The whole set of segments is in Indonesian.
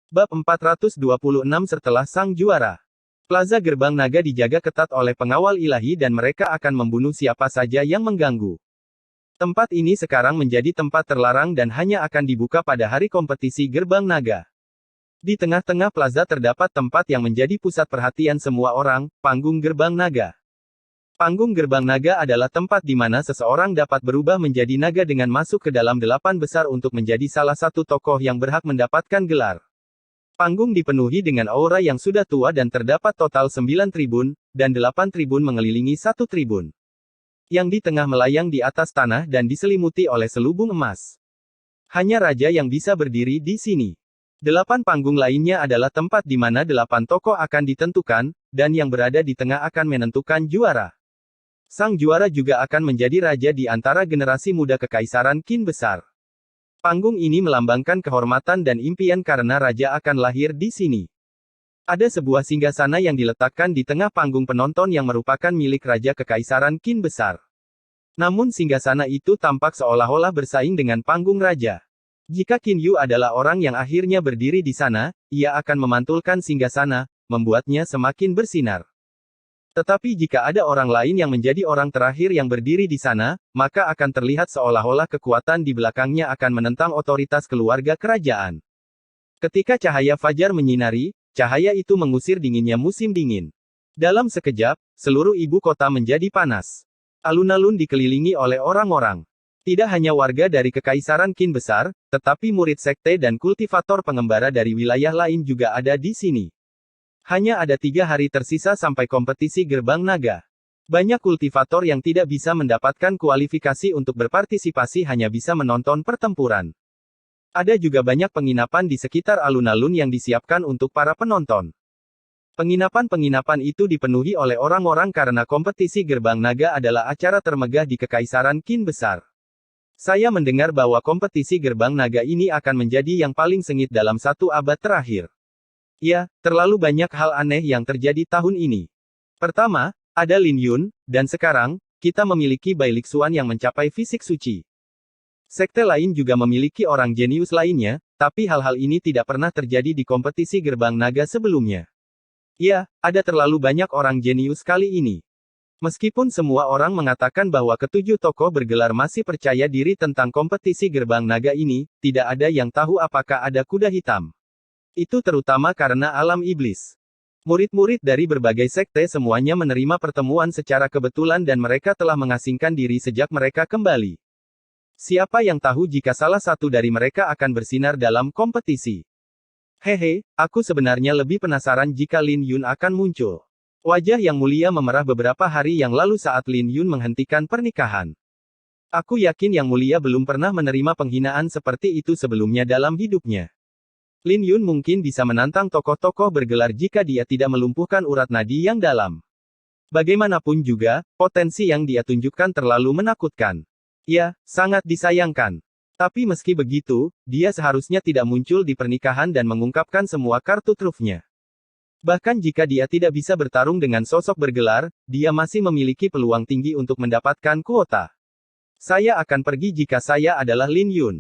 Bab 426 Setelah sang juara. Plaza Gerbang Naga dijaga ketat oleh pengawal ilahi dan mereka akan membunuh siapa saja yang mengganggu. Tempat ini sekarang menjadi tempat terlarang dan hanya akan dibuka pada hari kompetisi Gerbang Naga. Di tengah-tengah plaza terdapat tempat yang menjadi pusat perhatian semua orang, panggung Gerbang Naga. Panggung Gerbang Naga adalah tempat di mana seseorang dapat berubah menjadi naga dengan masuk ke dalam 8 besar untuk menjadi salah satu tokoh yang berhak mendapatkan gelar. Panggung dipenuhi dengan aura yang sudah tua dan terdapat total 9 tribun, dan 8 tribun mengelilingi satu tribun. Yang di tengah melayang di atas tanah dan diselimuti oleh selubung emas. Hanya raja yang bisa berdiri di sini. 8 panggung lainnya adalah tempat di mana 8 tokoh akan ditentukan, dan yang berada di tengah akan menentukan juara. Sang juara juga akan menjadi raja di antara generasi muda Kekaisaran Qin Besar. Panggung ini melambangkan kehormatan dan impian karena raja akan lahir di sini. Ada sebuah singgasana yang diletakkan di tengah panggung penonton yang merupakan milik raja Kekaisaran Qin Besar. Namun singgasana itu tampak seolah-olah bersaing dengan panggung raja. Jika Qin Yu adalah orang yang akhirnya berdiri di sana, ia akan memantulkan singgasana, membuatnya semakin bersinar. Tetapi jika ada orang lain yang menjadi orang terakhir yang berdiri di sana, maka akan terlihat seolah-olah kekuatan di belakangnya akan menentang otoritas keluarga kerajaan. Ketika cahaya fajar menyinari, cahaya itu mengusir dinginnya musim dingin. Dalam sekejap, seluruh ibu kota menjadi panas. Alun-alun dikelilingi oleh orang-orang. Tidak hanya warga dari Kekaisaran Qin Besar, tetapi murid sekte dan kultivator pengembara dari wilayah lain juga ada di sini. Hanya ada 3 hari tersisa sampai kompetisi Gerbang Naga. Banyak kultivator yang tidak bisa mendapatkan kualifikasi untuk berpartisipasi hanya bisa menonton pertempuran. Ada juga banyak penginapan di sekitar alun-alun yang disiapkan untuk para penonton. Penginapan-penginapan itu dipenuhi oleh orang-orang karena kompetisi Gerbang Naga adalah acara termegah di Kekaisaran Qin Besar. Saya mendengar bahwa kompetisi Gerbang Naga ini akan menjadi yang paling sengit dalam 1 abad terakhir. Ya, terlalu banyak hal aneh yang terjadi tahun ini. Pertama, ada Lin Yun, dan sekarang, kita memiliki Bai Lixuan yang mencapai fisik suci. Sekte lain juga memiliki orang jenius lainnya, tapi hal-hal ini tidak pernah terjadi di kompetisi Gerbang Naga sebelumnya. Ya, ada terlalu banyak orang jenius kali ini. Meskipun semua orang mengatakan bahwa ketujuh tokoh bergelar masih percaya diri tentang kompetisi Gerbang Naga ini, tidak ada yang tahu apakah ada kuda hitam. Itu terutama karena alam iblis. Murid-murid dari berbagai sekte semuanya menerima pertemuan secara kebetulan dan mereka telah mengasingkan diri sejak mereka kembali. Siapa yang tahu jika salah satu dari mereka akan bersinar dalam kompetisi? Hehe, aku sebenarnya lebih penasaran jika Lin Yun akan muncul. Wajah yang mulia memerah beberapa hari yang lalu saat Lin Yun menghentikan pernikahan. Aku yakin yang mulia belum pernah menerima penghinaan seperti itu sebelumnya dalam hidupnya. Lin Yun mungkin bisa menantang tokoh-tokoh bergelar jika dia tidak melumpuhkan urat nadi yang dalam. Bagaimanapun juga, potensi yang dia tunjukkan terlalu menakutkan. Ya, sangat disayangkan. Tapi meski begitu, dia seharusnya tidak muncul di pernikahan dan mengungkapkan semua kartu trufnya. Bahkan jika dia tidak bisa bertarung dengan sosok bergelar, dia masih memiliki peluang tinggi untuk mendapatkan kuota. Saya akan pergi jika saya adalah Lin Yun.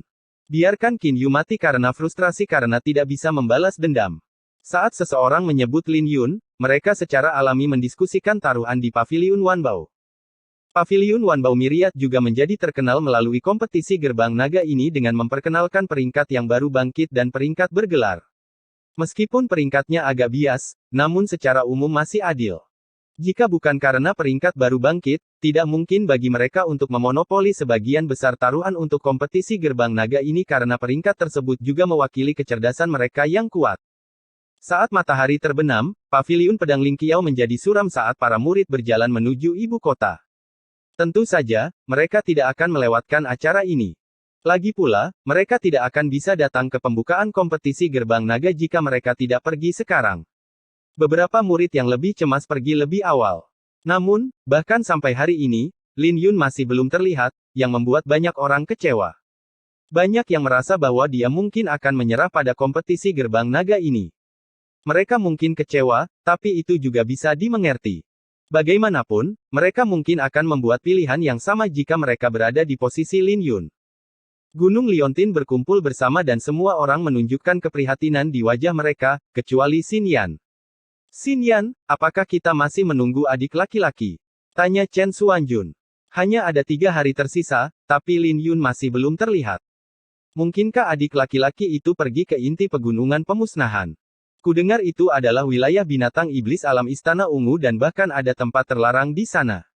Biarkan Qin Yu mati karena frustrasi karena tidak bisa membalas dendam. Saat seseorang menyebut Lin Yun, mereka secara alami mendiskusikan taruhan di Paviliun Wanbao. Paviliun Wanbao Myriad juga menjadi terkenal melalui kompetisi Gerbang Naga ini dengan memperkenalkan peringkat yang baru bangkit dan peringkat bergelar. Meskipun peringkatnya agak bias, namun secara umum masih adil. Jika bukan karena peringkat baru bangkit, tidak mungkin bagi mereka untuk memonopoli sebagian besar taruhan untuk kompetisi Gerbang Naga ini karena peringkat tersebut juga mewakili kecerdasan mereka yang kuat. Saat matahari terbenam, Paviliun Pedang Lingqiao menjadi suram saat para murid berjalan menuju ibu kota. Tentu saja, mereka tidak akan melewatkan acara ini. Lagi pula, mereka tidak akan bisa datang ke pembukaan kompetisi Gerbang Naga jika mereka tidak pergi sekarang. Beberapa murid yang lebih cemas pergi lebih awal. Namun, bahkan sampai hari ini, Lin Yun masih belum terlihat, yang membuat banyak orang kecewa. Banyak yang merasa bahwa dia mungkin akan menyerah pada kompetisi Gerbang Naga ini. Mereka mungkin kecewa, tapi itu juga bisa dimengerti. Bagaimanapun, mereka mungkin akan membuat pilihan yang sama jika mereka berada di posisi Lin Yun. Gunung Liontin berkumpul bersama dan semua orang menunjukkan keprihatinan di wajah mereka, kecuali Xin Yan. Xin Yan, apakah kita masih menunggu adik laki-laki? Tanya Chen Xuanjun. Hanya ada 3 hari tersisa, tapi Lin Yun masih belum terlihat. Mungkinkah adik laki-laki itu pergi ke inti pegunungan pemusnahan? Kudengar itu adalah wilayah binatang iblis alam Istana Ungu dan bahkan ada tempat terlarang di sana.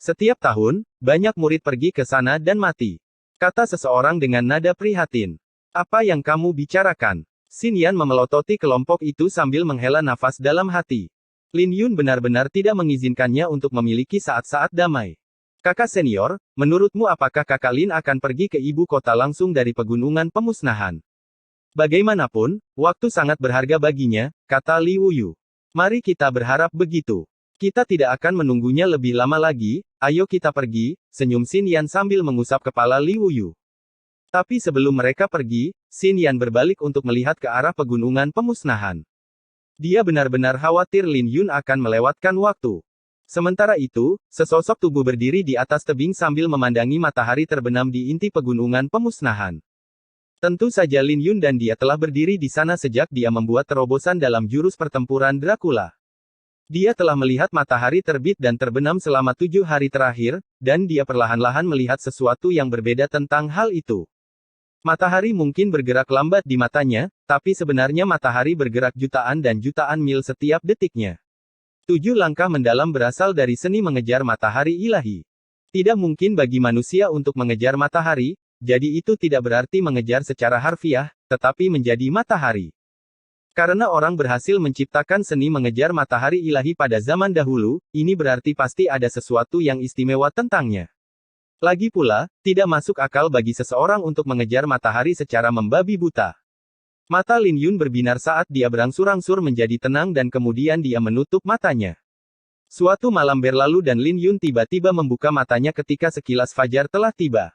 Setiap tahun, banyak murid pergi ke sana dan mati. Kata seseorang dengan nada prihatin. Apa yang kamu bicarakan? Xin Yan memelototi kelompok itu sambil menghela nafas dalam hati. Lin Yun benar-benar tidak mengizinkannya untuk memiliki saat-saat damai. Kakak senior, menurutmu apakah kakak Lin akan pergi ke ibu kota langsung dari pegunungan pemusnahan? Bagaimanapun, waktu sangat berharga baginya, kata Li Wuyu. Mari kita berharap begitu. Kita tidak akan menunggunya lebih lama lagi, ayo kita pergi, senyum Xin Yan sambil mengusap kepala Li Wuyu. Tapi sebelum mereka pergi, Xin Yan berbalik untuk melihat ke arah pegunungan pemusnahan. Dia benar-benar khawatir Lin Yun akan melewatkan waktu. Sementara itu, sesosok tubuh berdiri di atas tebing sambil memandangi matahari terbenam di inti pegunungan pemusnahan. Tentu saja Lin Yun dan dia telah berdiri di sana sejak dia membuat terobosan dalam jurus pertempuran Dracula. Dia telah melihat matahari terbit dan terbenam selama 7 hari terakhir, dan dia perlahan-lahan melihat sesuatu yang berbeda tentang hal itu. Matahari mungkin bergerak lambat di matanya, tapi sebenarnya matahari bergerak jutaan dan jutaan mil setiap detiknya. 7 langkah mendalam berasal dari seni mengejar matahari ilahi. Tidak mungkin bagi manusia untuk mengejar matahari, jadi itu tidak berarti mengejar secara harfiah, tetapi menjadi matahari. Karena orang berhasil menciptakan seni mengejar matahari ilahi pada zaman dahulu, ini berarti pasti ada sesuatu yang istimewa tentangnya. Lagi pula, tidak masuk akal bagi seseorang untuk mengejar matahari secara membabi buta. Mata Lin Yun berbinar saat dia berangsur-angsur menjadi tenang dan kemudian dia menutup matanya. Suatu malam berlalu dan Lin Yun tiba-tiba membuka matanya ketika sekilas fajar telah tiba.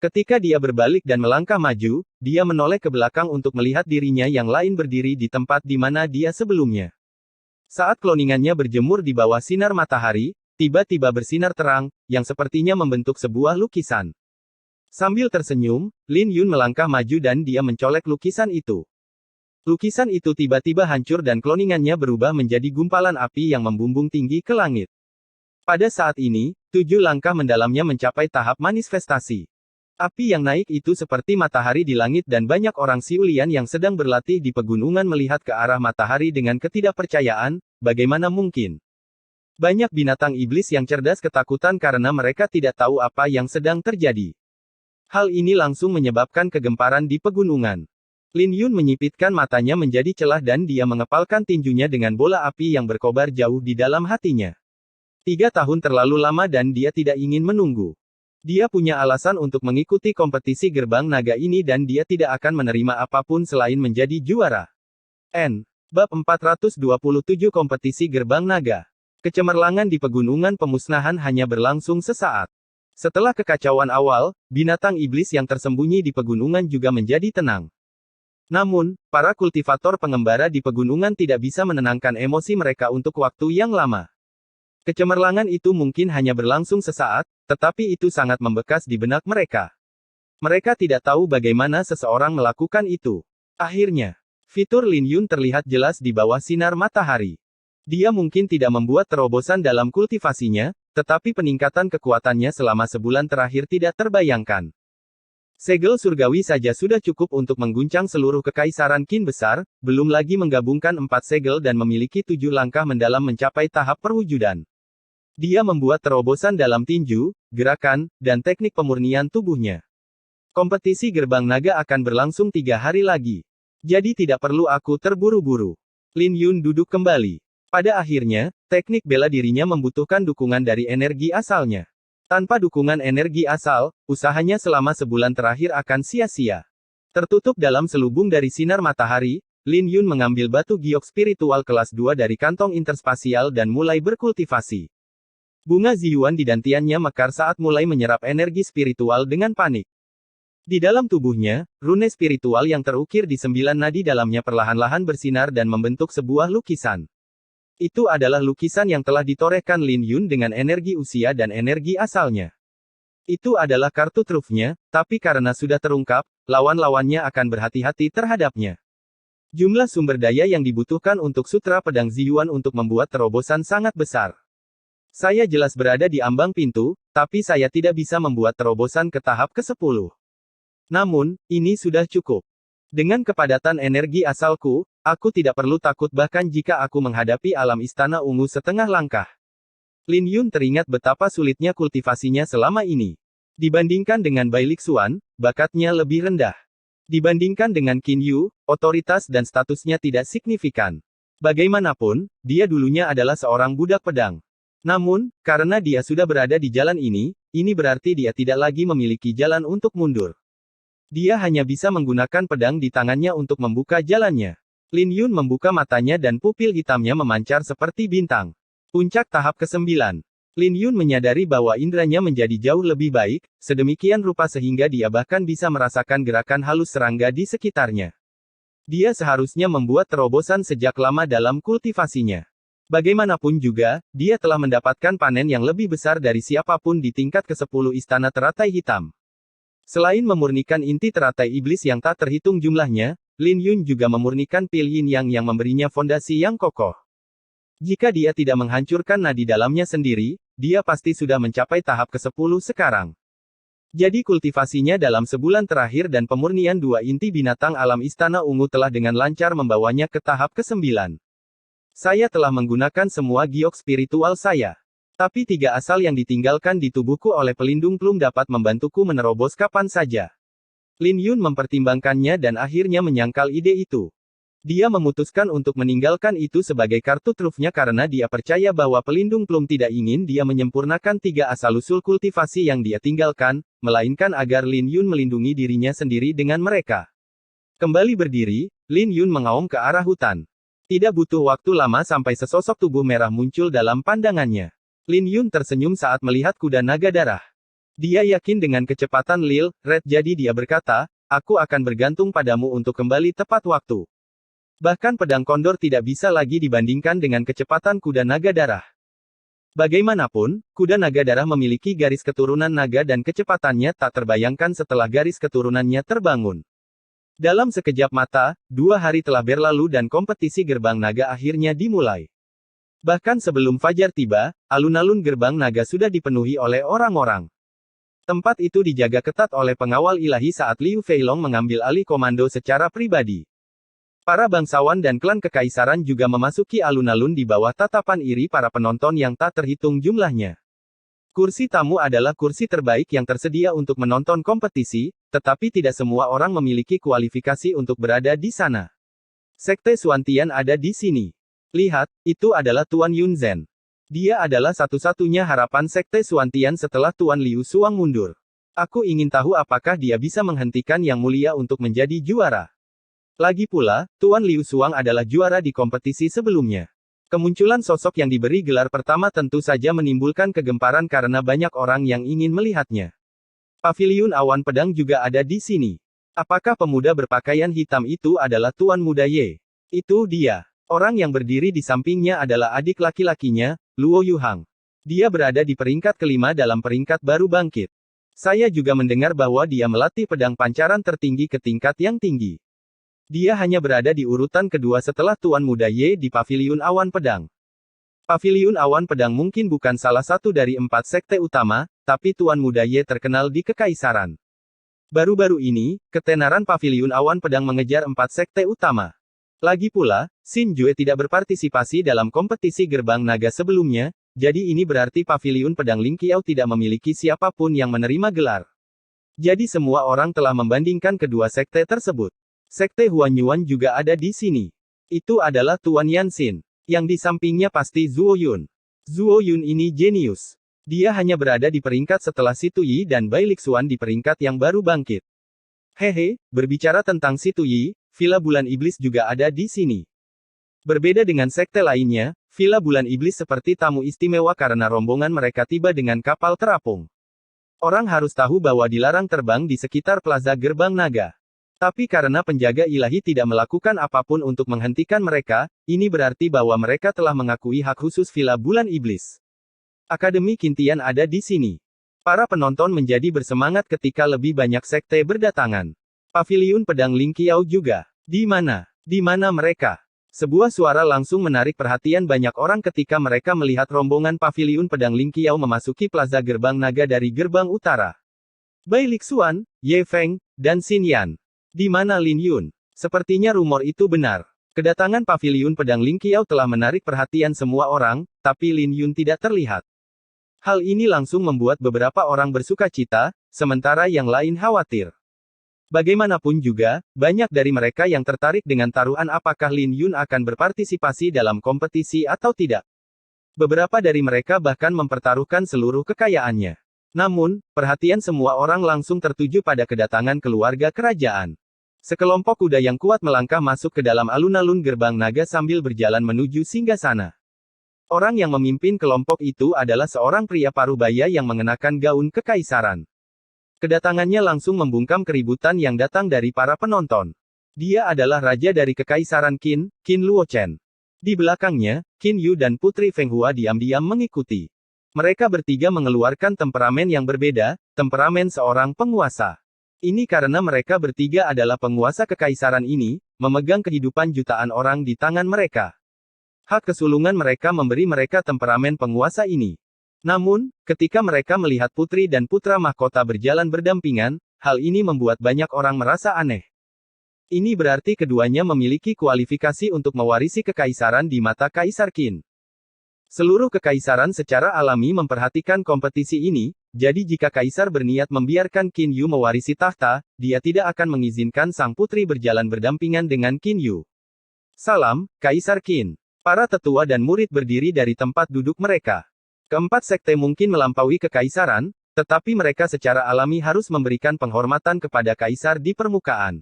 Ketika dia berbalik dan melangkah maju, dia menoleh ke belakang untuk melihat dirinya yang lain berdiri di tempat di mana dia sebelumnya. Saat kloningannya berjemur di bawah sinar matahari, tiba-tiba bersinar terang, yang sepertinya membentuk sebuah lukisan. Sambil tersenyum, Lin Yun melangkah maju dan dia mencolek lukisan itu. Lukisan itu tiba-tiba hancur dan kloningannya berubah menjadi gumpalan api yang membumbung tinggi ke langit. Pada saat ini, 7 langkah mendalamnya mencapai tahap manifestasi. Api yang naik itu seperti matahari di langit dan banyak orang Siulian yang sedang berlatih di pegunungan melihat ke arah matahari dengan ketidakpercayaan, bagaimana mungkin? Banyak binatang iblis yang cerdas ketakutan karena mereka tidak tahu apa yang sedang terjadi. Hal ini langsung menyebabkan kegemparan di pegunungan. Lin Yun menyipitkan matanya menjadi celah dan dia mengepalkan tinjunya dengan bola api yang berkobar jauh di dalam hatinya. 3 tahun terlalu lama dan dia tidak ingin menunggu. Dia punya alasan untuk mengikuti kompetisi gerbang naga ini dan dia tidak akan menerima apapun selain menjadi juara. Bab 427 Kompetisi Gerbang Naga. Kecemerlangan di pegunungan pemusnahan hanya berlangsung sesaat. Setelah kekacauan awal, binatang iblis yang tersembunyi di pegunungan juga menjadi tenang. Namun, para kultivator pengembara di pegunungan tidak bisa menenangkan emosi mereka untuk waktu yang lama. Kecemerlangan itu mungkin hanya berlangsung sesaat, tetapi itu sangat membekas di benak mereka. Mereka tidak tahu bagaimana seseorang melakukan itu. Akhirnya, fitur Lin Yun terlihat jelas di bawah sinar matahari. Dia mungkin tidak membuat terobosan dalam kultivasinya, tetapi peningkatan kekuatannya selama sebulan terakhir tidak terbayangkan. Segel surgawi saja sudah cukup untuk mengguncang seluruh kekaisaran Qin besar, belum lagi menggabungkan 4 segel dan memiliki 7 langkah mendalam mencapai tahap perwujudan. Dia membuat terobosan dalam tinju, gerakan, dan teknik pemurnian tubuhnya. Kompetisi gerbang naga akan berlangsung 3 hari lagi. Jadi tidak perlu aku terburu-buru. Lin Yun duduk kembali. Pada akhirnya, teknik bela dirinya membutuhkan dukungan dari energi asalnya. Tanpa dukungan energi asal, usahanya selama sebulan terakhir akan sia-sia. Tertutup dalam selubung dari sinar matahari, Lin Yun mengambil batu giok spiritual kelas 2 dari kantong interspasial dan mulai berkultivasi. Bunga Ziyuan di dantiannya mekar saat mulai menyerap energi spiritual dengan panik. Di dalam tubuhnya, rune spiritual yang terukir di 9 nadi dalamnya perlahan-lahan bersinar dan membentuk sebuah lukisan. Itu adalah lukisan yang telah ditorehkan Lin Yun dengan energi usia dan energi asalnya. Itu adalah kartu trufnya, tapi karena sudah terungkap, lawan-lawannya akan berhati-hati terhadapnya. Jumlah sumber daya yang dibutuhkan untuk Sutra Pedang Ziyuan untuk membuat terobosan sangat besar. Saya jelas berada di ambang pintu, tapi saya tidak bisa membuat terobosan ke tahap ke-10. Namun, ini sudah cukup. Dengan kepadatan energi asalku, aku tidak perlu takut bahkan jika aku menghadapi alam Istana Ungu setengah langkah. Lin Yun teringat betapa sulitnya kultivasinya selama ini. Dibandingkan dengan Bai Lixuan, bakatnya lebih rendah. Dibandingkan dengan Qin Yu, otoritas dan statusnya tidak signifikan. Bagaimanapun, dia dulunya adalah seorang budak pedang. Namun, karena dia sudah berada di jalan ini berarti dia tidak lagi memiliki jalan untuk mundur. Dia hanya bisa menggunakan pedang di tangannya untuk membuka jalannya. Lin Yun membuka matanya dan pupil hitamnya memancar seperti bintang. Puncak tahap ke-9. Lin Yun menyadari bahwa indranya menjadi jauh lebih baik, sedemikian rupa sehingga dia bahkan bisa merasakan gerakan halus serangga di sekitarnya. Dia seharusnya membuat terobosan sejak lama dalam kultivasinya. Bagaimanapun juga, dia telah mendapatkan panen yang lebih besar dari siapapun di tingkat ke-10 Istana Teratai Hitam. Selain memurnikan inti teratai iblis yang tak terhitung jumlahnya, Lin Yun juga memurnikan pil yin yang memberinya fondasi yang kokoh. Jika dia tidak menghancurkan nadi dalamnya sendiri, dia pasti sudah mencapai tahap ke-10 sekarang. Jadi kultivasinya dalam sebulan terakhir dan pemurnian dua inti binatang alam Istana Ungu telah dengan lancar membawanya ke tahap ke-9. Saya telah menggunakan semua giok spiritual saya. Tapi 3 asal yang ditinggalkan di tubuhku oleh pelindung plum dapat membantuku menerobos kapan saja. Lin Yun mempertimbangkannya dan akhirnya menyangkal ide itu. Dia memutuskan untuk meninggalkan itu sebagai kartu trufnya karena dia percaya bahwa pelindung plum tidak ingin dia menyempurnakan 3 asal-usul kultivasi yang dia tinggalkan, melainkan agar Lin Yun melindungi dirinya sendiri dengan mereka. Kembali berdiri, Lin Yun mengaum ke arah hutan. Tidak butuh waktu lama sampai sesosok tubuh merah muncul dalam pandangannya. Lin Yun tersenyum saat melihat kuda naga darah. Dia yakin dengan kecepatan Lil Red jadi dia berkata, aku akan bergantung padamu untuk kembali tepat waktu. Bahkan pedang kondor tidak bisa lagi dibandingkan dengan kecepatan kuda naga darah. Bagaimanapun, kuda naga darah memiliki garis keturunan naga dan kecepatannya tak terbayangkan setelah garis keturunannya terbangun. Dalam sekejap mata, 2 hari telah berlalu dan kompetisi gerbang naga akhirnya dimulai. Bahkan sebelum fajar tiba, alun-alun gerbang naga sudah dipenuhi oleh orang-orang. Tempat itu dijaga ketat oleh pengawal ilahi saat Liu Feilong mengambil alih komando secara pribadi. Para bangsawan dan klan kekaisaran juga memasuki alun-alun di bawah tatapan iri para penonton yang tak terhitung jumlahnya. Kursi tamu adalah kursi terbaik yang tersedia untuk menonton kompetisi, tetapi tidak semua orang memiliki kualifikasi untuk berada di sana. Sekte Xuantian ada di sini. Lihat, itu adalah Tuan Yunzhen. Dia adalah satu-satunya harapan Sekte Xuantian setelah Tuan Liu Suang mundur. Aku ingin tahu apakah dia bisa menghentikan Yang Mulia untuk menjadi juara. Lagi pula, Tuan Liu Suang adalah juara di kompetisi sebelumnya. Kemunculan sosok yang diberi gelar pertama tentu saja menimbulkan kegemparan karena banyak orang yang ingin melihatnya. Paviliun Awan Pedang juga ada di sini. Apakah pemuda berpakaian hitam itu adalah Tuan Muda Ye? Itu dia. Orang yang berdiri di sampingnya adalah adik laki-lakinya, Luo Yuhang. Dia berada di peringkat kelima dalam peringkat baru bangkit. Saya juga mendengar bahwa dia melatih pedang pancaran tertinggi ke tingkat yang tinggi. Dia hanya berada di urutan kedua setelah Tuan Muda Ye di Paviliun Awan Pedang. Paviliun Awan Pedang mungkin bukan salah satu dari 4 sekte utama, tapi Tuan Muda Ye terkenal di Kekaisaran. Baru-baru ini, ketenaran Paviliun Awan Pedang mengejar 4 sekte utama. Lagi pula, Xin Jue tidak berpartisipasi dalam kompetisi gerbang naga sebelumnya, jadi ini berarti Paviliun Pedang Ling Qiao tidak memiliki siapapun yang menerima gelar. Jadi semua orang telah membandingkan kedua sekte tersebut. Sekte Huanyuan juga ada di sini. Itu adalah Tuan Yanxin. Yang di sampingnya pasti Zuo Yun. Zuo Yun ini jenius. Dia hanya berada di peringkat setelah Situ Yi dan Bai Lixuan di peringkat yang baru bangkit. Hehe, berbicara tentang Situ Yi, Villa Bulan Iblis juga ada di sini. Berbeda dengan sekte lainnya, Villa Bulan Iblis seperti tamu istimewa karena rombongan mereka tiba dengan kapal terapung. Orang harus tahu bahwa dilarang terbang di sekitar Plaza Gerbang Naga. Tapi karena penjaga ilahi tidak melakukan apapun untuk menghentikan mereka, ini berarti bahwa mereka telah mengakui hak khusus Villa Bulan Iblis. Akademi Qintian ada di sini. Para penonton menjadi bersemangat ketika lebih banyak sekte berdatangan. Paviliun Pedang Ling Qiao juga. Di mana? Di mana mereka? Sebuah suara langsung menarik perhatian banyak orang ketika mereka melihat rombongan Paviliun Pedang Ling Qiao memasuki Plaza Gerbang Naga dari gerbang utara. Bai Lixuan, Ye Feng, dan Xin Yan. Di mana Lin Yun? Sepertinya rumor itu benar. Kedatangan Paviliun Pedang Ling Qiao telah menarik perhatian semua orang, tapi Lin Yun tidak terlihat. Hal ini langsung membuat beberapa orang bersuka cita, sementara yang lain khawatir. Bagaimanapun juga, banyak dari mereka yang tertarik dengan taruhan apakah Lin Yun akan berpartisipasi dalam kompetisi atau tidak. Beberapa dari mereka bahkan mempertaruhkan seluruh kekayaannya. Namun, perhatian semua orang langsung tertuju pada kedatangan keluarga kerajaan. Sekelompok kuda yang kuat melangkah masuk ke dalam alun-alun gerbang naga sambil berjalan menuju singgasana. Orang yang memimpin kelompok itu adalah seorang pria parubaya yang mengenakan gaun kekaisaran. Kedatangannya langsung membungkam keributan yang datang dari para penonton. Dia adalah raja dari kekaisaran Qin, Qin Luochen. Di belakangnya, Qin Yu dan Putri Feng Hua diam-diam mengikuti. Mereka bertiga mengeluarkan temperamen yang berbeda, temperamen seorang penguasa. Ini karena mereka bertiga adalah penguasa kekaisaran ini, memegang kehidupan jutaan orang di tangan mereka. Hak kesulungan mereka memberi mereka temperamen penguasa ini. Namun, ketika mereka melihat putri dan putra mahkota berjalan berdampingan, hal ini membuat banyak orang merasa aneh. Ini berarti keduanya memiliki kualifikasi untuk mewarisi kekaisaran di mata Kaisar Qin. Seluruh kekaisaran secara alami memperhatikan kompetisi ini, jadi jika kaisar berniat membiarkan Qin Yu mewarisi tahta, dia tidak akan mengizinkan sang putri berjalan berdampingan dengan Qin Yu. Salam, Kaisar Qin. Para tetua dan murid berdiri dari tempat duduk mereka. Keempat sekte mungkin melampaui kekaisaran, tetapi mereka secara alami harus memberikan penghormatan kepada kaisar di permukaan.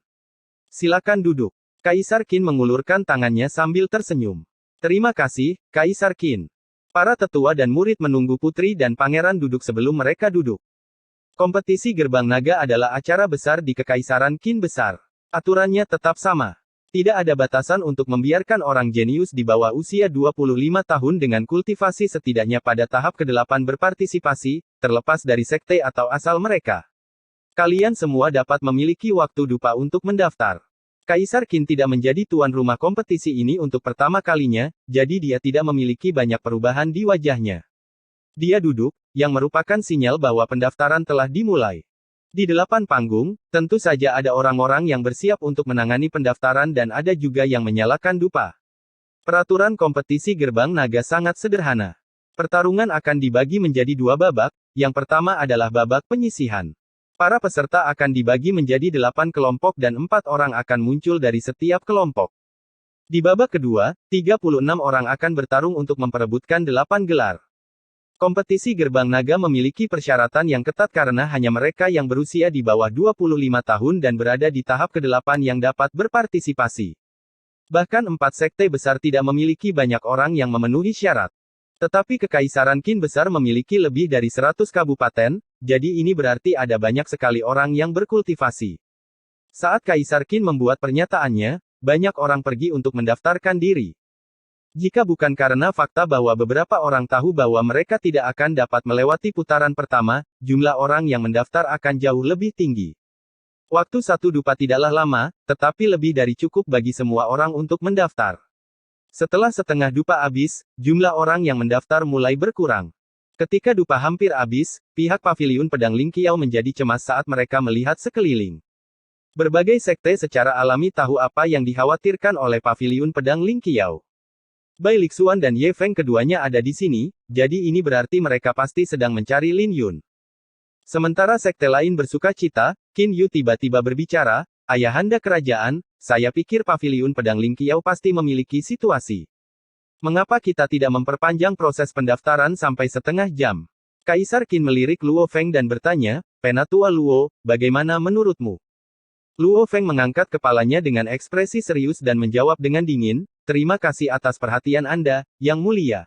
Silakan duduk. Kaisar Qin mengulurkan tangannya sambil tersenyum. Terima kasih, Kaisar Qin. Para tetua dan murid menunggu putri dan pangeran duduk sebelum mereka duduk. Kompetisi Gerbang Naga adalah acara besar di Kekaisaran Qin besar. Aturannya tetap sama. Tidak ada batasan untuk membiarkan orang jenius di bawah usia 25 tahun dengan kultivasi setidaknya pada tahap ke-8 berpartisipasi, terlepas dari sekte atau asal mereka. Kalian semua dapat memiliki waktu dupa untuk mendaftar. Kaisar Qin tidak menjadi tuan rumah kompetisi ini untuk pertama kalinya, jadi dia tidak memiliki banyak perubahan di wajahnya. Dia duduk, yang merupakan sinyal bahwa pendaftaran telah dimulai. Di depan panggung, tentu saja ada orang-orang yang bersiap untuk menangani pendaftaran dan ada juga yang menyalakan dupa. Peraturan kompetisi Gerbang Naga sangat sederhana. Pertarungan akan dibagi menjadi dua babak, yang pertama adalah babak penyisihan. Para peserta akan dibagi menjadi 8 kelompok dan 4 orang akan muncul dari setiap kelompok. Di babak kedua, 36 orang akan bertarung untuk memperebutkan 8 gelar. Kompetisi Gerbang Naga memiliki persyaratan yang ketat karena hanya mereka yang berusia di bawah 25 tahun dan berada di tahap ke-8 yang dapat berpartisipasi. Bahkan 4 sekte besar tidak memiliki banyak orang yang memenuhi syarat. Tetapi Kekaisaran Qin besar memiliki lebih dari 100 kabupaten, jadi ini berarti ada banyak sekali orang yang berkultivasi. Saat Kaisar Qin membuat pernyataannya, banyak orang pergi untuk mendaftarkan diri. Jika bukan karena fakta bahwa beberapa orang tahu bahwa mereka tidak akan dapat melewati putaran pertama, jumlah orang yang mendaftar akan jauh lebih tinggi. Waktu satu dupa tidaklah lama, tetapi lebih dari cukup bagi semua orang untuk mendaftar. Setelah setengah dupa habis, jumlah orang yang mendaftar mulai berkurang. Ketika dupa hampir habis, pihak Paviliun Pedang Ling Qiao menjadi cemas saat mereka melihat sekeliling. Berbagai sekte secara alami tahu apa yang dikhawatirkan oleh Paviliun Pedang Ling Qiao. Bai Lixuan dan Ye Feng keduanya ada di sini, jadi ini berarti mereka pasti sedang mencari Lin Yun. Sementara sekte lain bersuka cita, Qin Yu tiba-tiba berbicara, "Ayahanda kerajaan, saya pikir Paviliun Pedang Ling Qiao pasti memiliki situasi. Mengapa kita tidak memperpanjang proses pendaftaran sampai setengah jam?" Kaisar Qin melirik Luo Feng dan bertanya, "Penatua Luo, bagaimana menurutmu?" Luo Feng mengangkat kepalanya dengan ekspresi serius dan menjawab dengan dingin, "Terima kasih atas perhatian Anda, Yang Mulia.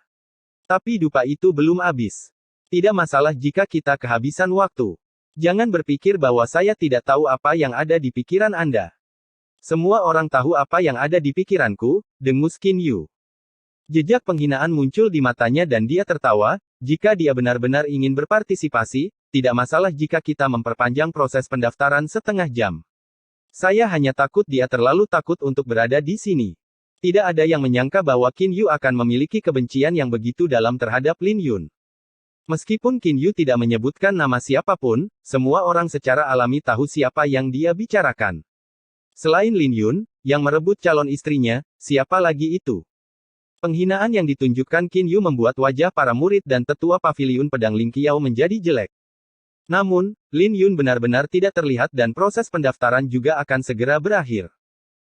Tapi dupa itu belum habis. Tidak masalah jika kita kehabisan waktu. Jangan berpikir bahwa saya tidak tahu apa yang ada di pikiran Anda. Semua orang tahu apa yang ada di pikiranku," dengus Qin Yu. Jejak penghinaan muncul di matanya dan dia tertawa, jika dia benar-benar ingin berpartisipasi, tidak masalah jika kita memperpanjang proses pendaftaran setengah jam. Saya hanya takut dia terlalu takut untuk berada di sini. Tidak ada yang menyangka bahwa Qin Yu akan memiliki kebencian yang begitu dalam terhadap Lin Yun. Meskipun Qin Yu tidak menyebutkan nama siapapun, semua orang secara alami tahu siapa yang dia bicarakan. Selain Lin Yun, yang merebut calon istrinya, siapa lagi itu? Penghinaan yang ditunjukkan Qin Yu membuat wajah para murid dan tetua paviliun pedang Ling Qiao menjadi jelek. Namun, Lin Yun benar-benar tidak terlihat dan proses pendaftaran juga akan segera berakhir.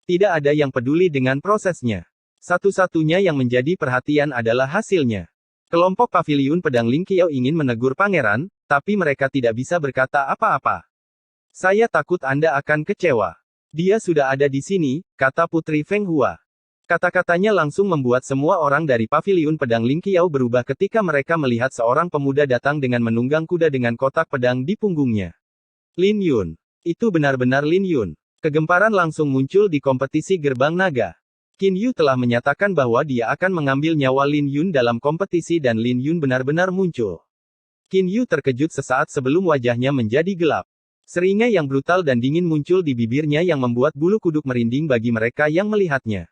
Tidak ada yang peduli dengan prosesnya. Satu-satunya yang menjadi perhatian adalah hasilnya. Kelompok paviliun pedang Ling Qiao ingin menegur pangeran, tapi mereka tidak bisa berkata apa-apa. Saya takut Anda akan kecewa. Dia sudah ada di sini, kata Putri Feng Hua. Kata-katanya langsung membuat semua orang dari paviliun pedang Ling Qiao berubah ketika mereka melihat seorang pemuda datang dengan menunggang kuda dengan kotak pedang di punggungnya. Lin Yun. Itu benar-benar Lin Yun. Kegemparan langsung muncul di kompetisi gerbang naga. Qin Yu telah menyatakan bahwa dia akan mengambil nyawa Lin Yun dalam kompetisi dan Lin Yun benar-benar muncul. Qin Yu terkejut sesaat sebelum wajahnya menjadi gelap. Seringai yang brutal dan dingin muncul di bibirnya yang membuat bulu kuduk merinding bagi mereka yang melihatnya.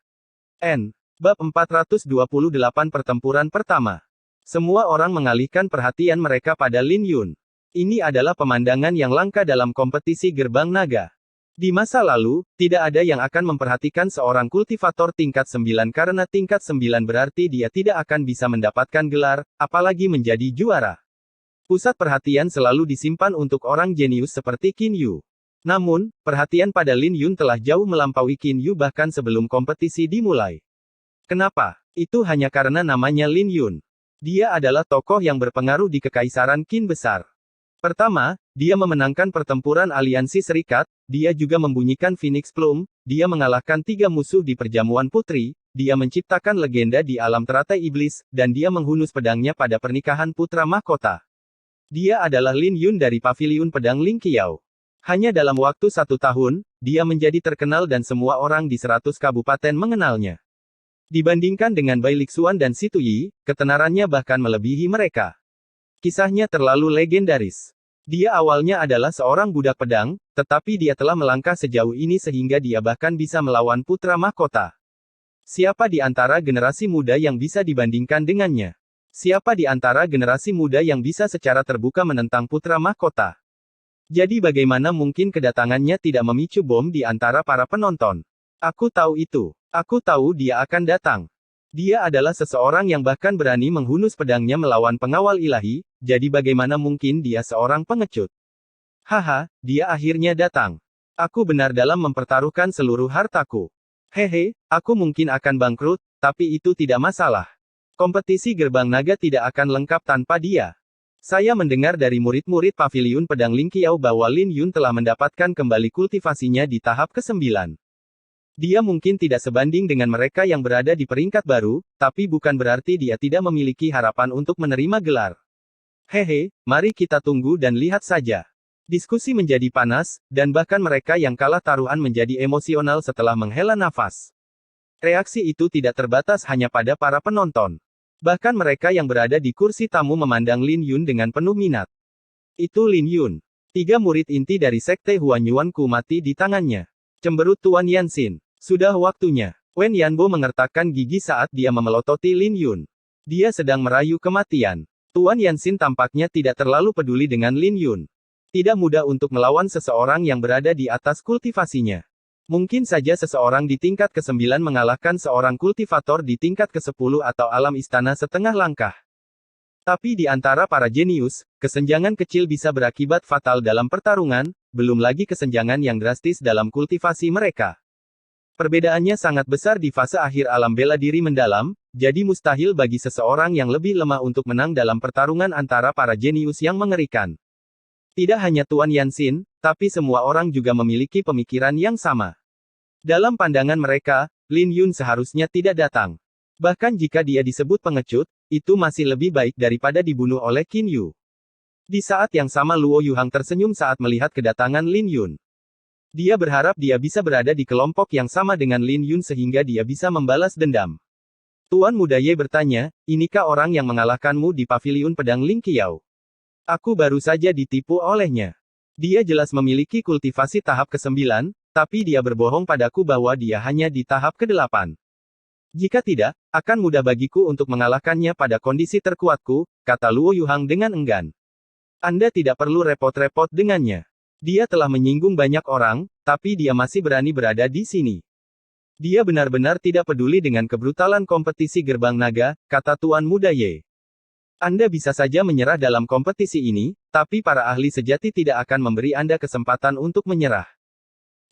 Bab 428 Pertempuran Pertama. Semua orang mengalihkan perhatian mereka pada Lin Yun. Ini adalah pemandangan yang langka dalam kompetisi gerbang naga. Di masa lalu, tidak ada yang akan memperhatikan seorang kultivator tingkat 9 karena tingkat 9 berarti dia tidak akan bisa mendapatkan gelar, apalagi menjadi juara. Pusat perhatian selalu disimpan untuk orang jenius seperti Qin Yu. Namun, perhatian pada Lin Yun telah jauh melampaui Qin Yu bahkan sebelum kompetisi dimulai. Kenapa? Itu hanya karena namanya Lin Yun. Dia adalah tokoh yang berpengaruh di Kekaisaran Qin Besar. Pertama, dia memenangkan pertempuran Aliansi Serikat, dia juga membunyikan Phoenix Plume, dia mengalahkan 3 musuh di perjamuan putri, dia menciptakan legenda di alam teratai iblis, dan dia menghunus pedangnya pada pernikahan putra mahkota. Dia adalah Lin Yun dari paviliun pedang Ling Qiao. Hanya dalam waktu 1 tahun, dia menjadi terkenal dan semua orang di 100 kabupaten mengenalnya. Dibandingkan dengan Bai Lixuan dan Si Tuyi, ketenarannya bahkan melebihi mereka. Kisahnya terlalu legendaris. Dia awalnya adalah seorang budak pedang, tetapi dia telah melangkah sejauh ini sehingga dia bahkan bisa melawan putra mahkota. Siapa di antara generasi muda yang bisa dibandingkan dengannya? Siapa di antara generasi muda yang bisa secara terbuka menentang putra mahkota? Jadi bagaimana mungkin kedatangannya tidak memicu bom di antara para penonton? Aku tahu itu. Aku tahu dia akan datang. Dia adalah seseorang yang bahkan berani menghunus pedangnya melawan pengawal ilahi, jadi bagaimana mungkin dia seorang pengecut? Haha, dia akhirnya datang. Aku benar dalam mempertaruhkan seluruh hartaku. Hehe, aku mungkin akan bangkrut, tapi itu tidak masalah. Kompetisi gerbang naga tidak akan lengkap tanpa dia. Saya mendengar dari murid-murid paviliun pedang Ling Qiao bahwa Lin Yun telah mendapatkan kembali kultivasinya di tahap ke-9. Dia mungkin tidak sebanding dengan mereka yang berada di peringkat baru, tapi bukan berarti dia tidak memiliki harapan untuk menerima gelar. Hehe, mari kita tunggu dan lihat saja. Diskusi menjadi panas, dan bahkan mereka yang kalah taruhan menjadi emosional setelah menghela nafas. Reaksi itu tidak terbatas hanya pada para penonton. Bahkan mereka yang berada di kursi tamu memandang Lin Yun dengan penuh minat. Itu Lin Yun. 3 murid inti dari Sekte Huanyuanku mati di tangannya. Cemberut Tuan Yanxin. Sudah waktunya. Wen Yanbo mengertakkan gigi saat dia memelototi Lin Yun. Dia sedang merayu kematian. Tuan Yanxin tampaknya tidak terlalu peduli dengan Lin Yun. Tidak mudah untuk melawan seseorang yang berada di atas kultivasinya. Mungkin saja seseorang di tingkat ke-9 mengalahkan seorang kultivator di tingkat ke-10 atau alam istana setengah langkah. Tapi di antara para jenius, kesenjangan kecil bisa berakibat fatal dalam pertarungan, belum lagi kesenjangan yang drastis dalam kultivasi mereka. Perbedaannya sangat besar di fase akhir alam bela diri mendalam, jadi mustahil bagi seseorang yang lebih lemah untuk menang dalam pertarungan antara para jenius yang mengerikan. Tidak hanya Tuan Yanxin, tapi semua orang juga memiliki pemikiran yang sama. Dalam pandangan mereka, Lin Yun seharusnya tidak datang. Bahkan jika dia disebut pengecut, itu masih lebih baik daripada dibunuh oleh Qin Yu. Di saat yang sama Luo Yuhang tersenyum saat melihat kedatangan Lin Yun. Dia berharap dia bisa berada di kelompok yang sama dengan Lin Yun sehingga dia bisa membalas dendam. Tuan Muda Ye bertanya, inikah orang yang mengalahkanmu di paviliun pedang Ling Qiao? Aku baru saja ditipu olehnya. Dia jelas memiliki kultivasi tahap ke-9, tapi dia berbohong padaku bahwa dia hanya di tahap ke-8. Jika tidak, akan mudah bagiku untuk mengalahkannya pada kondisi terkuatku, kata Luo Yuhang dengan enggan. Anda tidak perlu repot-repot dengannya. Dia telah menyinggung banyak orang, tapi dia masih berani berada di sini. Dia benar-benar tidak peduli dengan kebrutalan kompetisi gerbang naga, kata Tuan Muda Ye. Anda bisa saja menyerah dalam kompetisi ini, tapi para ahli sejati tidak akan memberi Anda kesempatan untuk menyerah.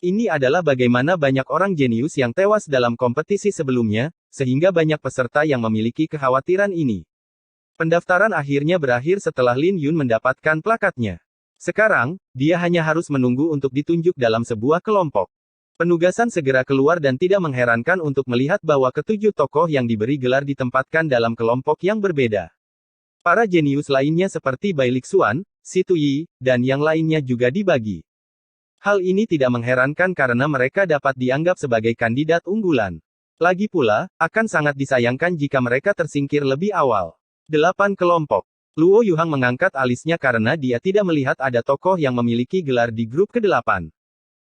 Ini adalah bagaimana banyak orang jenius yang tewas dalam kompetisi sebelumnya, sehingga banyak peserta yang memiliki kekhawatiran ini. Pendaftaran akhirnya berakhir setelah Lin Yun mendapatkan plakatnya. Sekarang, dia hanya harus menunggu untuk ditunjuk dalam sebuah kelompok. Penugasan segera keluar dan tidak mengherankan untuk melihat bahwa ketujuh tokoh yang diberi gelar ditempatkan dalam kelompok yang berbeda. Para jenius lainnya seperti Bai Lixuan, Si Tuyi, dan yang lainnya juga dibagi. Hal ini tidak mengherankan karena mereka dapat dianggap sebagai kandidat unggulan. Lagi pula, akan sangat disayangkan jika mereka tersingkir lebih awal. 8 kelompok. Luo Yuhang mengangkat alisnya karena dia tidak melihat ada tokoh yang memiliki gelar di grup ke-8.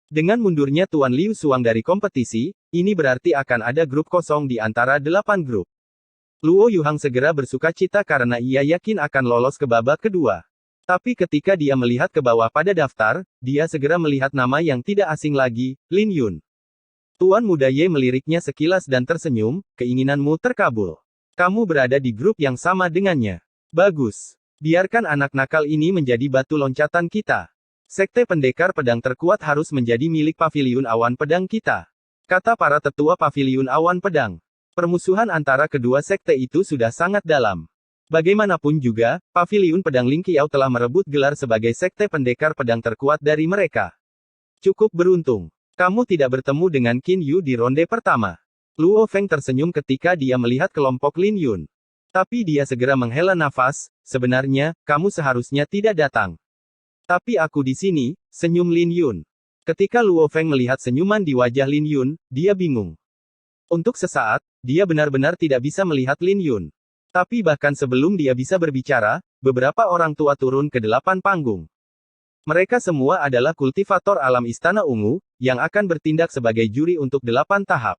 Dengan mundurnya Tuan Liu Suang dari kompetisi, ini berarti akan ada grup kosong di antara 8 grup. Luo Yuhang segera bersukacita karena ia yakin akan lolos ke babak kedua. Tapi ketika dia melihat ke bawah pada daftar, dia segera melihat nama yang tidak asing lagi, Lin Yun. Tuan Muda Ye meliriknya sekilas dan tersenyum, keinginanmu terkabul. Kamu berada di grup yang sama dengannya. Bagus. Biarkan anak nakal ini menjadi batu loncatan kita. Sekte pendekar pedang terkuat harus menjadi milik Paviliun Awan Pedang kita, kata para tetua Paviliun Awan Pedang. Permusuhan antara kedua sekte itu sudah sangat dalam. Bagaimanapun juga, Paviliun Pedang Ling Qiao telah merebut gelar sebagai sekte pendekar pedang terkuat dari mereka. Cukup beruntung. Kamu tidak bertemu dengan Qin Yu di ronde pertama. Luo Feng tersenyum ketika dia melihat kelompok Lin Yun. Tapi dia segera menghela nafas, sebenarnya, kamu seharusnya tidak datang. Tapi aku di sini, senyum Lin Yun. Ketika Luo Feng melihat senyuman di wajah Lin Yun, dia bingung. Untuk sesaat, dia benar-benar tidak bisa melihat Lin Yun. Tapi bahkan sebelum dia bisa berbicara, beberapa orang tua turun ke 8 panggung. Mereka semua adalah kultivator alam Istana Ungu, yang akan bertindak sebagai juri untuk 8 tahap.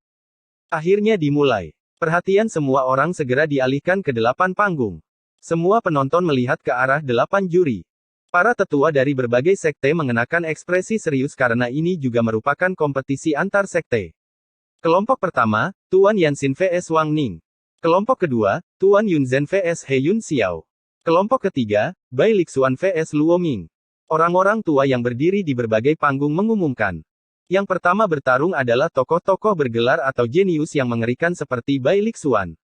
Akhirnya dimulai. Perhatian semua orang segera dialihkan ke 8 panggung. Semua penonton melihat ke arah 8 juri. Para tetua dari berbagai sekte mengenakan ekspresi serius karena ini juga merupakan kompetisi antar sekte. Kelompok pertama, Tuan Yanxin vs Wang Ning. Kelompok kedua, Tuan Yunzhen vs He Yun Xiao. Kelompok ketiga, Bai Lixuan vs Luo Ming. Orang-orang tua yang berdiri di berbagai panggung mengumumkan. Yang pertama bertarung adalah tokoh-tokoh bergelar atau jenius yang mengerikan seperti Bai Lixuan.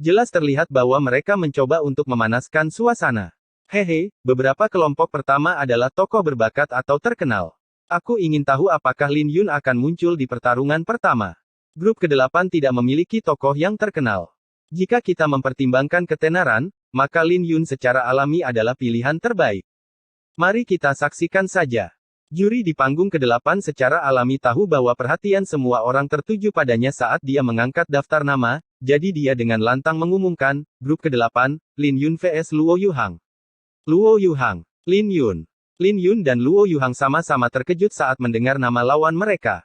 Jelas terlihat bahwa mereka mencoba untuk memanaskan suasana. Hehe, beberapa kelompok pertama adalah tokoh berbakat atau terkenal. Aku ingin tahu apakah Lin Yun akan muncul di pertarungan pertama. Grup ke-8 tidak memiliki tokoh yang terkenal. Jika kita mempertimbangkan ketenaran, maka Lin Yun secara alami adalah pilihan terbaik. Mari kita saksikan saja. Juri di panggung ke-8 secara alami tahu bahwa perhatian semua orang tertuju padanya saat dia mengangkat daftar nama, jadi dia dengan lantang mengumumkan, grup ke-8, Lin Yun vs Luo Yuhang. Luo Yuhang, Lin Yun. Lin Yun dan Luo Yuhang sama-sama terkejut saat mendengar nama lawan mereka.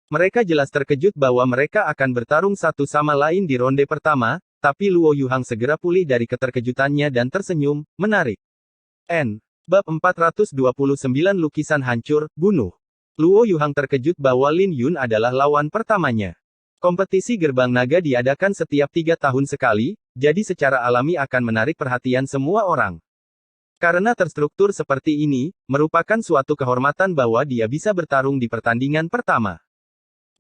Mereka jelas terkejut bahwa mereka akan bertarung satu sama lain di ronde pertama, tapi Luo Yuhang segera pulih dari keterkejutannya dan tersenyum, menarik. Bab 429 Lukisan Hancur, Bunuh. Luo Yuhang terkejut bahwa Lin Yun adalah lawan pertamanya. Kompetisi Gerbang Naga diadakan setiap 3 tahun sekali, jadi secara alami akan menarik perhatian semua orang. Karena terstruktur seperti ini, merupakan suatu kehormatan bahwa dia bisa bertarung di pertandingan pertama.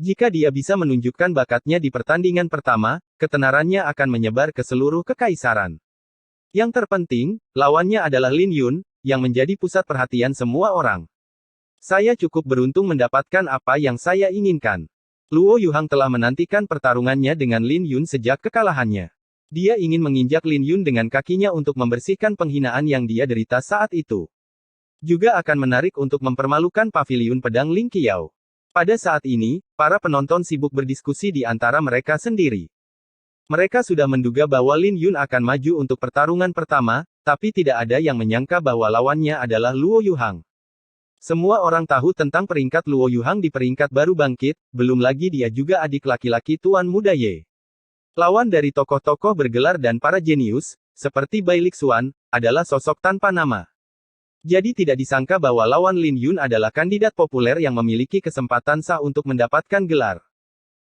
Jika dia bisa menunjukkan bakatnya di pertandingan pertama, ketenarannya akan menyebar ke seluruh kekaisaran. Yang terpenting, lawannya adalah Lin Yun, yang menjadi pusat perhatian semua orang. Saya cukup beruntung mendapatkan apa yang saya inginkan. Luo Yuhang telah menantikan pertarungannya dengan Lin Yun sejak kekalahannya. Dia ingin menginjak Lin Yun dengan kakinya untuk membersihkan penghinaan yang dia derita saat itu. Juga akan menarik untuk mempermalukan Paviliun Pedang Ling Qiao. Pada saat ini, para penonton sibuk berdiskusi di antara mereka sendiri. Mereka sudah menduga bahwa Lin Yun akan maju untuk pertarungan pertama, tapi tidak ada yang menyangka bahwa lawannya adalah Luo Yuhang. Semua orang tahu tentang peringkat Luo Yuhang di peringkat baru bangkit, belum lagi dia juga adik laki-laki Tuan Muda Ye. Lawan dari tokoh-tokoh bergelar dan para jenius, seperti Bai Lixuan, adalah sosok tanpa nama. Jadi tidak disangka bahwa lawan Lin Yun adalah kandidat populer yang memiliki kesempatan sah untuk mendapatkan gelar.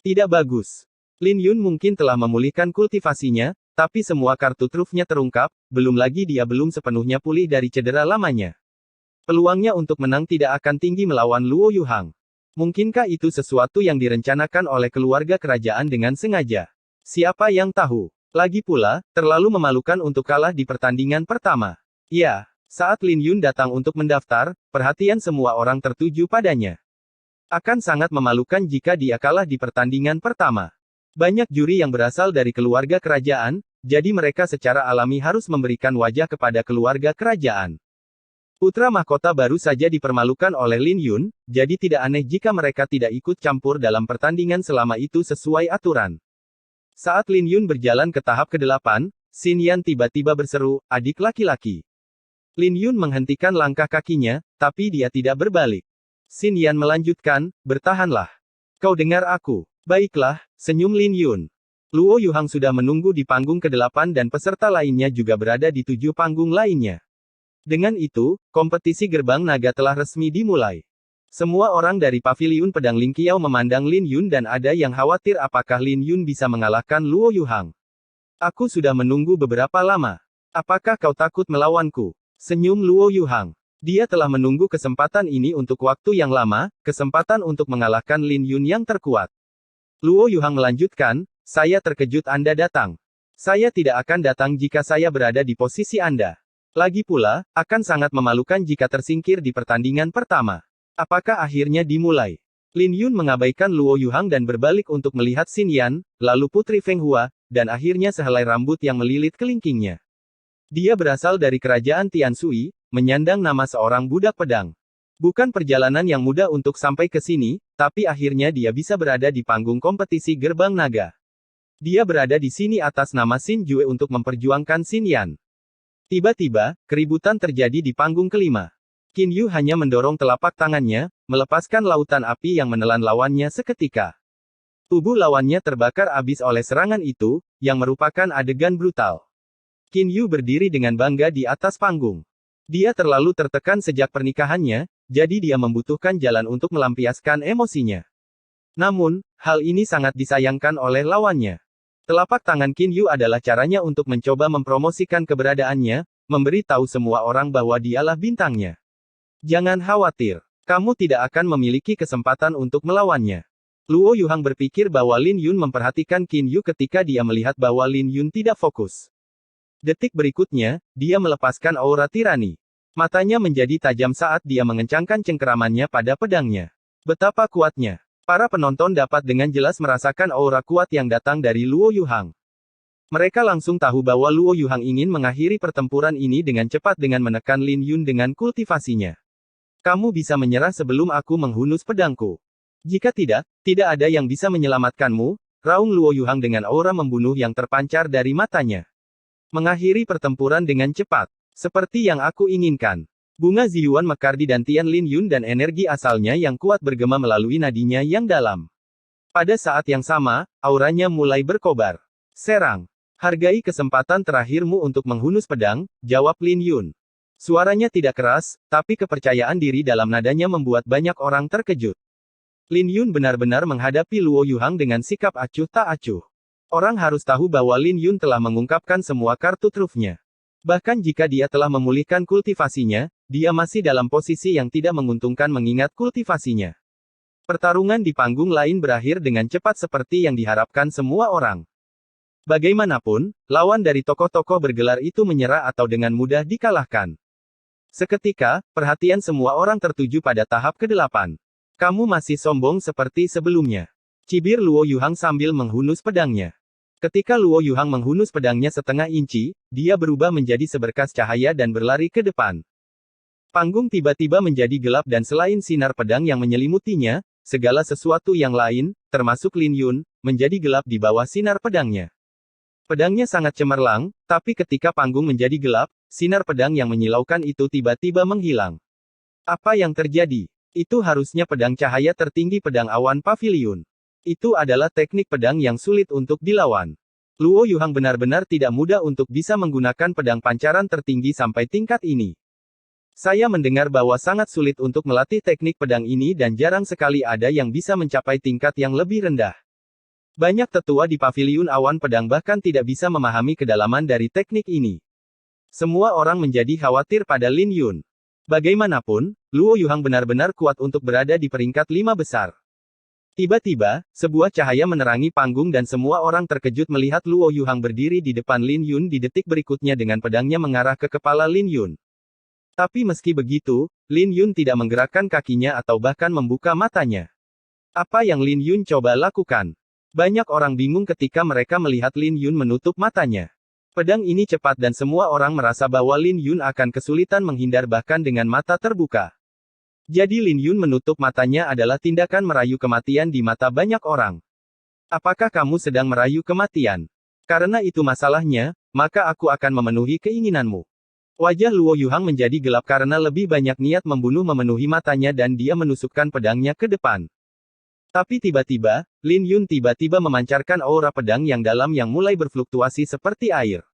Tidak bagus. Lin Yun mungkin telah memulihkan kultivasinya, tapi semua kartu trufnya terungkap, belum lagi dia belum sepenuhnya pulih dari cedera lamanya. Peluangnya untuk menang tidak akan tinggi melawan Luo Yuhang. Mungkinkah itu sesuatu yang direncanakan oleh keluarga kerajaan dengan sengaja? Siapa yang tahu? Lagi pula, terlalu memalukan untuk kalah di pertandingan pertama. Ya, saat Lin Yun datang untuk mendaftar, perhatian semua orang tertuju padanya. Akan sangat memalukan jika dia kalah di pertandingan pertama. Banyak juri yang berasal dari keluarga kerajaan, jadi mereka secara alami harus memberikan wajah kepada keluarga kerajaan. Putra mahkota baru saja dipermalukan oleh Lin Yun, jadi tidak aneh jika mereka tidak ikut campur dalam pertandingan selama itu sesuai aturan. Saat Lin Yun berjalan ke tahap ke-8, Xin Yan tiba-tiba berseru, "Adik laki-laki." Lin Yun menghentikan langkah kakinya, tapi dia tidak berbalik. Xin Yan melanjutkan, "Bertahanlah. Kau dengar aku." "Baiklah," senyum Lin Yun. Luo Yuhang sudah menunggu di panggung ke-8 dan peserta lainnya juga berada di 7 panggung lainnya. Dengan itu, kompetisi gerbang naga telah resmi dimulai. Semua orang dari paviliun pedang Ling Qiao memandang Lin Yun dan ada yang khawatir apakah Lin Yun bisa mengalahkan Luo Yuhang. "Aku sudah menunggu beberapa lama. Apakah kau takut melawanku?" Senyum Luo Yuhang. Dia telah menunggu kesempatan ini untuk waktu yang lama, kesempatan untuk mengalahkan Lin Yun yang terkuat. Luo Yuhang melanjutkan, "Saya terkejut Anda datang. Saya tidak akan datang jika saya berada di posisi Anda. Lagi pula, akan sangat memalukan jika tersingkir di pertandingan pertama." Apakah akhirnya dimulai? Lin Yun mengabaikan Luo Yuhang dan berbalik untuk melihat Xin Yan, lalu Putri Feng Hua, dan akhirnya sehelai rambut yang melilit kelingkingnya. Dia berasal dari kerajaan Tianshui, menyandang nama seorang budak pedang. Bukan perjalanan yang mudah untuk sampai ke sini, tapi akhirnya dia bisa berada di panggung kompetisi gerbang naga. Dia berada di sini atas nama Xin Jue untuk memperjuangkan Xin Yan. Tiba-tiba, keributan terjadi di panggung kelima. Qin Yu hanya mendorong telapak tangannya, melepaskan lautan api yang menelan lawannya seketika. Tubuh lawannya terbakar habis oleh serangan itu, yang merupakan adegan brutal. Qin Yu berdiri dengan bangga di atas panggung. Dia terlalu tertekan sejak pernikahannya, jadi dia membutuhkan jalan untuk melampiaskan emosinya. Namun, hal ini sangat disayangkan oleh lawannya. Telapak tangan Qin Yu adalah caranya untuk mencoba mempromosikan keberadaannya, memberi tahu semua orang bahwa dialah bintangnya. Jangan khawatir, kamu tidak akan memiliki kesempatan untuk melawannya. Luo Yuhang berpikir bahwa Lin Yun memperhatikan Qin Yu ketika dia melihat bahwa Lin Yun tidak fokus. Detik berikutnya, dia melepaskan aura tirani. Matanya menjadi tajam saat dia mengencangkan cengkeramannya pada pedangnya. Betapa kuatnya. Para penonton dapat dengan jelas merasakan aura kuat yang datang dari Luo Yuhang. Mereka langsung tahu bahwa Luo Yuhang ingin mengakhiri pertempuran ini dengan cepat dengan menekan Lin Yun dengan kultivasinya. "Kamu bisa menyerah sebelum aku menghunus pedangku. Jika tidak, tidak ada yang bisa menyelamatkanmu," raung Luo Yuhang dengan aura membunuh yang terpancar dari matanya. "Mengakhiri pertempuran dengan cepat. Seperti yang aku inginkan." Bunga Ziyuan mekar di dantian Lin Yun dan energi asalnya yang kuat bergema melalui nadinya yang dalam. Pada saat yang sama, auranya mulai berkobar. "Serang. Hargai kesempatan terakhirmu untuk menghunus pedang," jawab Lin Yun. Suaranya tidak keras, tapi kepercayaan diri dalam nadanya membuat banyak orang terkejut. Lin Yun benar-benar menghadapi Luo Yuhang dengan sikap acuh tak acuh. Orang harus tahu bahwa Lin Yun telah mengungkapkan semua kartu trufnya. Bahkan jika dia telah memulihkan kultivasinya, dia masih dalam posisi yang tidak menguntungkan mengingat kultivasinya. Pertarungan di panggung lain berakhir dengan cepat seperti yang diharapkan semua orang. Bagaimanapun, lawan dari tokoh-tokoh bergelar itu menyerah atau dengan mudah dikalahkan. Seketika, perhatian semua orang tertuju pada tahap ke-8. "Kamu masih sombong seperti sebelumnya," cibir Luo Yuhang sambil menghunus pedangnya. Ketika Luo Yuhang menghunus pedangnya setengah inci, dia berubah menjadi seberkas cahaya dan berlari ke depan. Panggung tiba-tiba menjadi gelap dan selain sinar pedang yang menyelimutinya, segala sesuatu yang lain, termasuk Lin Yun, menjadi gelap di bawah sinar pedangnya. Pedangnya sangat cemerlang, tapi ketika panggung menjadi gelap, sinar pedang yang menyilaukan itu tiba-tiba menghilang. Apa yang terjadi? Itu harusnya pedang cahaya tertinggi pedang awan pavilion. Itu adalah teknik pedang yang sulit untuk dilawan. Luo Yuhang benar-benar tidak mudah untuk bisa menggunakan pedang pancaran tertinggi sampai tingkat ini. Saya mendengar bahwa sangat sulit untuk melatih teknik pedang ini dan jarang sekali ada yang bisa mencapai tingkat yang lebih rendah. Banyak tetua di paviliun awan pedang bahkan tidak bisa memahami kedalaman dari teknik ini. Semua orang menjadi khawatir pada Lin Yun. Bagaimanapun, Luo Yuhang benar-benar kuat untuk berada di peringkat 5 besar. Tiba-tiba, sebuah cahaya menerangi panggung dan semua orang terkejut melihat Luo Yuhang berdiri di depan Lin Yun di detik berikutnya dengan pedangnya mengarah ke kepala Lin Yun. Tapi meski begitu, Lin Yun tidak menggerakkan kakinya atau bahkan membuka matanya. Apa yang Lin Yun coba lakukan? Banyak orang bingung ketika mereka melihat Lin Yun menutup matanya. Pedang ini cepat dan semua orang merasa bahwa Lin Yun akan kesulitan menghindar bahkan dengan mata terbuka. Jadi Lin Yun menutup matanya adalah tindakan merayu kematian di mata banyak orang. Apakah kamu sedang merayu kematian? Karena itu masalahnya, maka aku akan memenuhi keinginanmu. Wajah Luo Yuhang menjadi gelap karena lebih banyak niat membunuh memenuhi matanya dan dia menusukkan pedangnya ke depan. Tapi tiba-tiba, Lin Yun tiba-tiba memancarkan aura pedang yang dalam yang mulai berfluktuasi seperti air.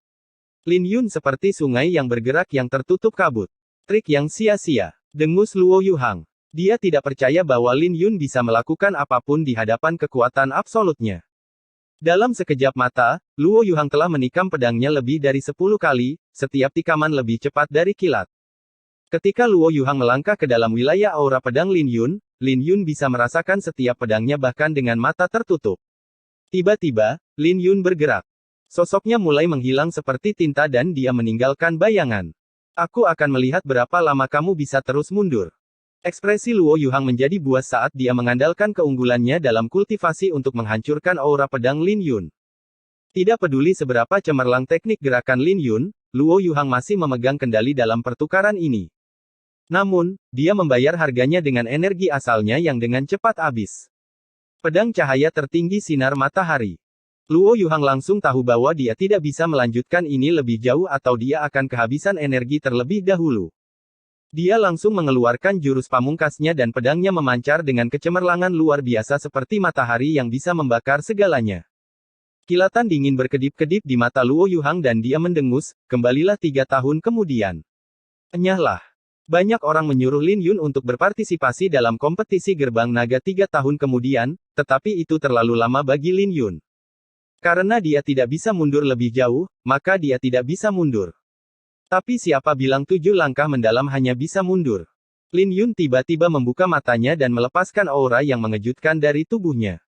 Lin Yun seperti sungai yang bergerak yang tertutup kabut. Trik yang sia-sia. Dengus Luo Yuhang. Dia tidak percaya bahwa Lin Yun bisa melakukan apapun di hadapan kekuatan absolutnya. Dalam sekejap mata, Luo Yuhang telah menikam pedangnya lebih dari 10 kali, setiap tikaman lebih cepat dari kilat. Ketika Luo Yuhang melangkah ke dalam wilayah aura pedang Lin Yun bisa merasakan setiap pedangnya bahkan dengan mata tertutup. Tiba-tiba, Lin Yun bergerak. Sosoknya mulai menghilang seperti tinta dan dia meninggalkan bayangan. Aku akan melihat berapa lama kamu bisa terus mundur. Ekspresi Luo Yuhang menjadi buas saat dia mengandalkan keunggulannya dalam kultivasi untuk menghancurkan aura pedang Lin Yun. Tidak peduli seberapa cemerlang teknik gerakan Lin Yun, Luo Yuhang masih memegang kendali dalam pertukaran ini. Namun, dia membayar harganya dengan energi asalnya yang dengan cepat habis. Pedang cahaya tertinggi sinar matahari. Luo Yuhang langsung tahu bahwa dia tidak bisa melanjutkan ini lebih jauh atau dia akan kehabisan energi terlebih dahulu. Dia langsung mengeluarkan jurus pamungkasnya dan pedangnya memancar dengan kecemerlangan luar biasa seperti matahari yang bisa membakar segalanya. Kilatan dingin berkedip-kedip di mata Luo Yuhang dan dia mendengus, kembalilah 3 tahun kemudian. Enyahlah. Banyak orang menyuruh Lin Yun untuk berpartisipasi dalam kompetisi gerbang naga 3 tahun kemudian, tetapi itu terlalu lama bagi Lin Yun. Karena dia tidak bisa mundur lebih jauh, maka dia tidak bisa mundur. Tapi siapa bilang 7 langkah mendalam hanya bisa mundur? Lin Yun tiba-tiba membuka matanya dan melepaskan aura yang mengejutkan dari tubuhnya.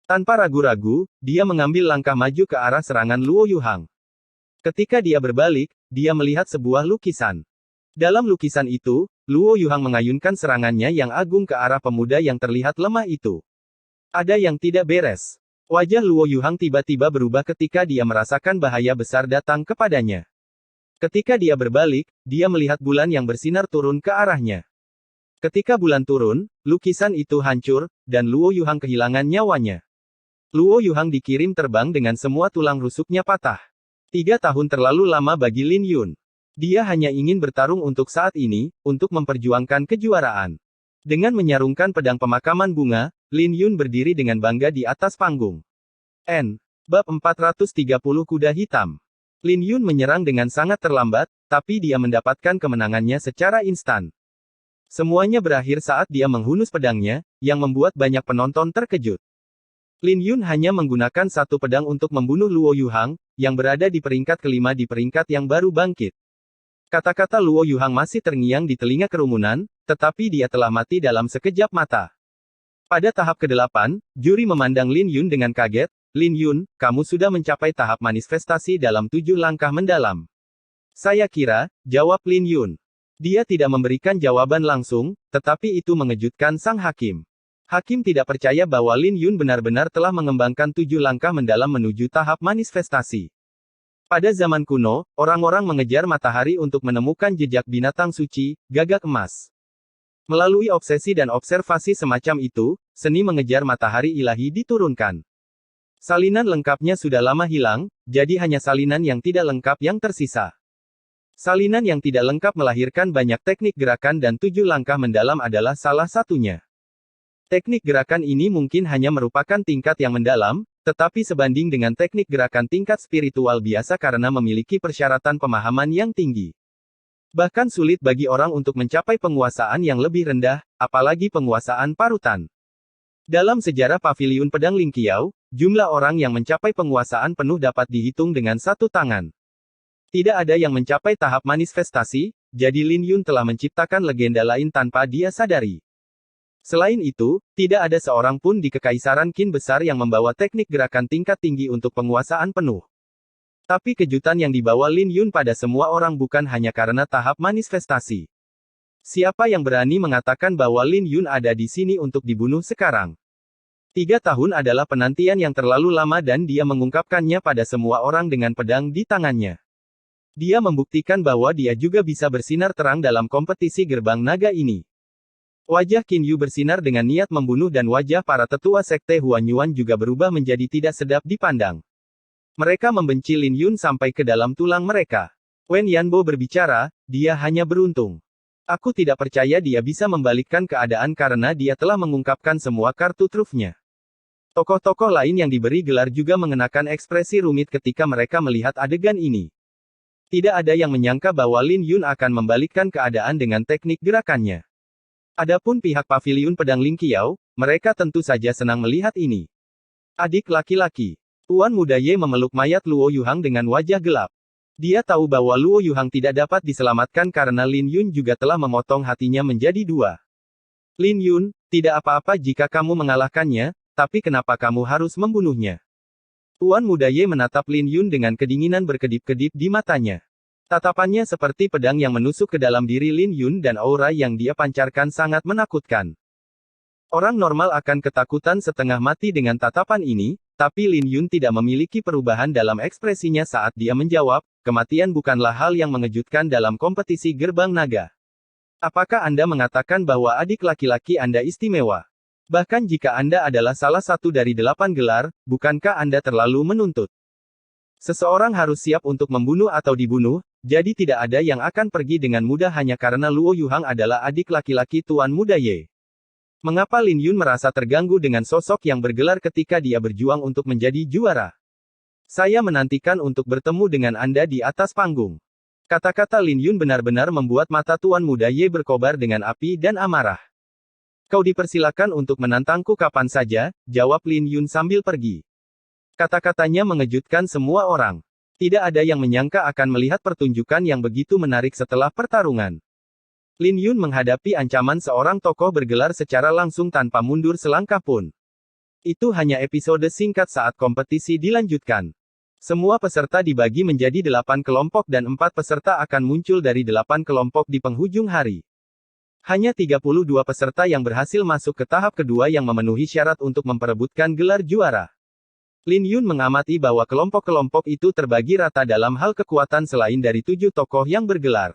Tanpa ragu-ragu, dia mengambil langkah maju ke arah serangan Luo Yuhang. Ketika dia berbalik, dia melihat sebuah lukisan. Dalam lukisan itu, Luo Yuhang mengayunkan serangannya yang agung ke arah pemuda yang terlihat lemah itu. Ada yang tidak beres. Wajah Luo Yuhang tiba-tiba berubah ketika dia merasakan bahaya besar datang kepadanya. Ketika dia berbalik, dia melihat bulan yang bersinar turun ke arahnya. Ketika bulan turun, lukisan itu hancur, dan Luo Yuhang kehilangan nyawanya. Luo Yuhang dikirim terbang dengan semua tulang rusuknya patah. 3 tahun terlalu lama bagi Lin Yun. Dia hanya ingin bertarung untuk saat ini, untuk memperjuangkan kejuaraan. Dengan menyarungkan pedang pemakaman bunga, Lin Yun berdiri dengan bangga di atas panggung. Bab 430 Kuda Hitam. Lin Yun menyerang dengan sangat terlambat, tapi dia mendapatkan kemenangannya secara instan. Semuanya berakhir saat dia menghunus pedangnya, yang membuat banyak penonton terkejut. Lin Yun hanya menggunakan satu pedang untuk membunuh Luo Yuhang, yang berada di peringkat kelima di peringkat yang baru bangkit. Kata-kata Luo Yuhang masih terngiang di telinga kerumunan, tetapi dia telah mati dalam sekejap mata. Pada tahap ke-8, juri memandang Lin Yun dengan kaget. Lin Yun, kamu sudah mencapai tahap manifestasi dalam 7 langkah mendalam. Saya kira, jawab Lin Yun. Dia tidak memberikan jawaban langsung, tetapi itu mengejutkan sang hakim. Hakim tidak percaya bahwa Lin Yun benar-benar telah mengembangkan 7 langkah mendalam menuju tahap manifestasi. Pada zaman kuno, orang-orang mengejar matahari untuk menemukan jejak binatang suci, gagak emas. Melalui obsesi dan observasi semacam itu, seni mengejar matahari ilahi diturunkan. Salinan lengkapnya sudah lama hilang, jadi hanya salinan yang tidak lengkap yang tersisa. Salinan yang tidak lengkap melahirkan banyak teknik gerakan dan 7 langkah mendalam adalah salah satunya. Teknik gerakan ini mungkin hanya merupakan tingkat yang mendalam, tetapi sebanding dengan teknik gerakan tingkat spiritual biasa karena memiliki persyaratan pemahaman yang tinggi. Bahkan sulit bagi orang untuk mencapai penguasaan yang lebih rendah, apalagi penguasaan parutan. Dalam sejarah Paviliun Pedang Lingqiao, jumlah orang yang mencapai penguasaan penuh dapat dihitung dengan satu tangan. Tidak ada yang mencapai tahap manifestasi, jadi Lin Yun telah menciptakan legenda lain tanpa dia sadari. Selain itu, tidak ada seorang pun di Kekaisaran Qin besar yang membawa teknik gerakan tingkat tinggi untuk penguasaan penuh. Tapi kejutan yang dibawa Lin Yun pada semua orang bukan hanya karena tahap manifestasi. Siapa yang berani mengatakan bahwa Lin Yun ada di sini untuk dibunuh sekarang? 3 tahun adalah penantian yang terlalu lama dan dia mengungkapkannya pada semua orang dengan pedang di tangannya. Dia membuktikan bahwa dia juga bisa bersinar terang dalam kompetisi gerbang naga ini. Wajah Qin Yu bersinar dengan niat membunuh dan wajah para tetua sekte Huanyuan juga berubah menjadi tidak sedap dipandang. Mereka membenci Lin Yun sampai ke dalam tulang mereka. Wen Yanbo berbicara, dia hanya beruntung. Aku tidak percaya dia bisa membalikkan keadaan karena dia telah mengungkapkan semua kartu trufnya. Tokoh-tokoh lain yang diberi gelar juga mengenakan ekspresi rumit ketika mereka melihat adegan ini. Tidak ada yang menyangka bahwa Lin Yun akan membalikkan keadaan dengan teknik gerakannya. Adapun pihak Paviliun Pedang Lingqiao, mereka tentu saja senang melihat ini. Adik laki-laki. Tuan Muda Ye memeluk mayat Luo Yuhang dengan wajah gelap. Dia tahu bahwa Luo Yuhang tidak dapat diselamatkan karena Lin Yun juga telah memotong hatinya menjadi 2. Lin Yun, tidak apa-apa jika kamu mengalahkannya, tapi kenapa kamu harus membunuhnya? Tuan Muda Ye menatap Lin Yun dengan kedinginan berkedip-kedip di matanya. Tatapannya seperti pedang yang menusuk ke dalam diri Lin Yun dan aura yang dia pancarkan sangat menakutkan. Orang normal akan ketakutan setengah mati dengan tatapan ini, tapi Lin Yun tidak memiliki perubahan dalam ekspresinya saat dia menjawab, kematian bukanlah hal yang mengejutkan dalam kompetisi gerbang naga. Apakah Anda mengatakan bahwa adik laki-laki Anda istimewa? Bahkan jika Anda adalah salah satu dari 8 gelar, bukankah Anda terlalu menuntut? Seseorang harus siap untuk membunuh atau dibunuh, jadi tidak ada yang akan pergi dengan mudah hanya karena Luo Yuhang adalah adik laki-laki Tuan Muda Ye. Mengapa Lin Yun merasa terganggu dengan sosok yang bergelar ketika dia berjuang untuk menjadi juara? Saya menantikan untuk bertemu dengan Anda di atas panggung. Kata-kata Lin Yun benar-benar membuat mata Tuan Muda Ye berkobar dengan api dan amarah. Kau dipersilakan untuk menantangku kapan saja, jawab Lin Yun sambil pergi. Kata-katanya mengejutkan semua orang. Tidak ada yang menyangka akan melihat pertunjukan yang begitu menarik setelah pertarungan. Lin Yun menghadapi ancaman seorang tokoh bergelar secara langsung tanpa mundur selangkah pun. Itu hanya episode singkat saat kompetisi dilanjutkan. Semua peserta dibagi menjadi 8 kelompok dan 4 peserta akan muncul dari 8 kelompok di penghujung hari. Hanya 32 peserta yang berhasil masuk ke tahap kedua yang memenuhi syarat untuk memperebutkan gelar juara. Lin Yun mengamati bahwa kelompok-kelompok itu terbagi rata dalam hal kekuatan selain dari 7 tokoh yang bergelar.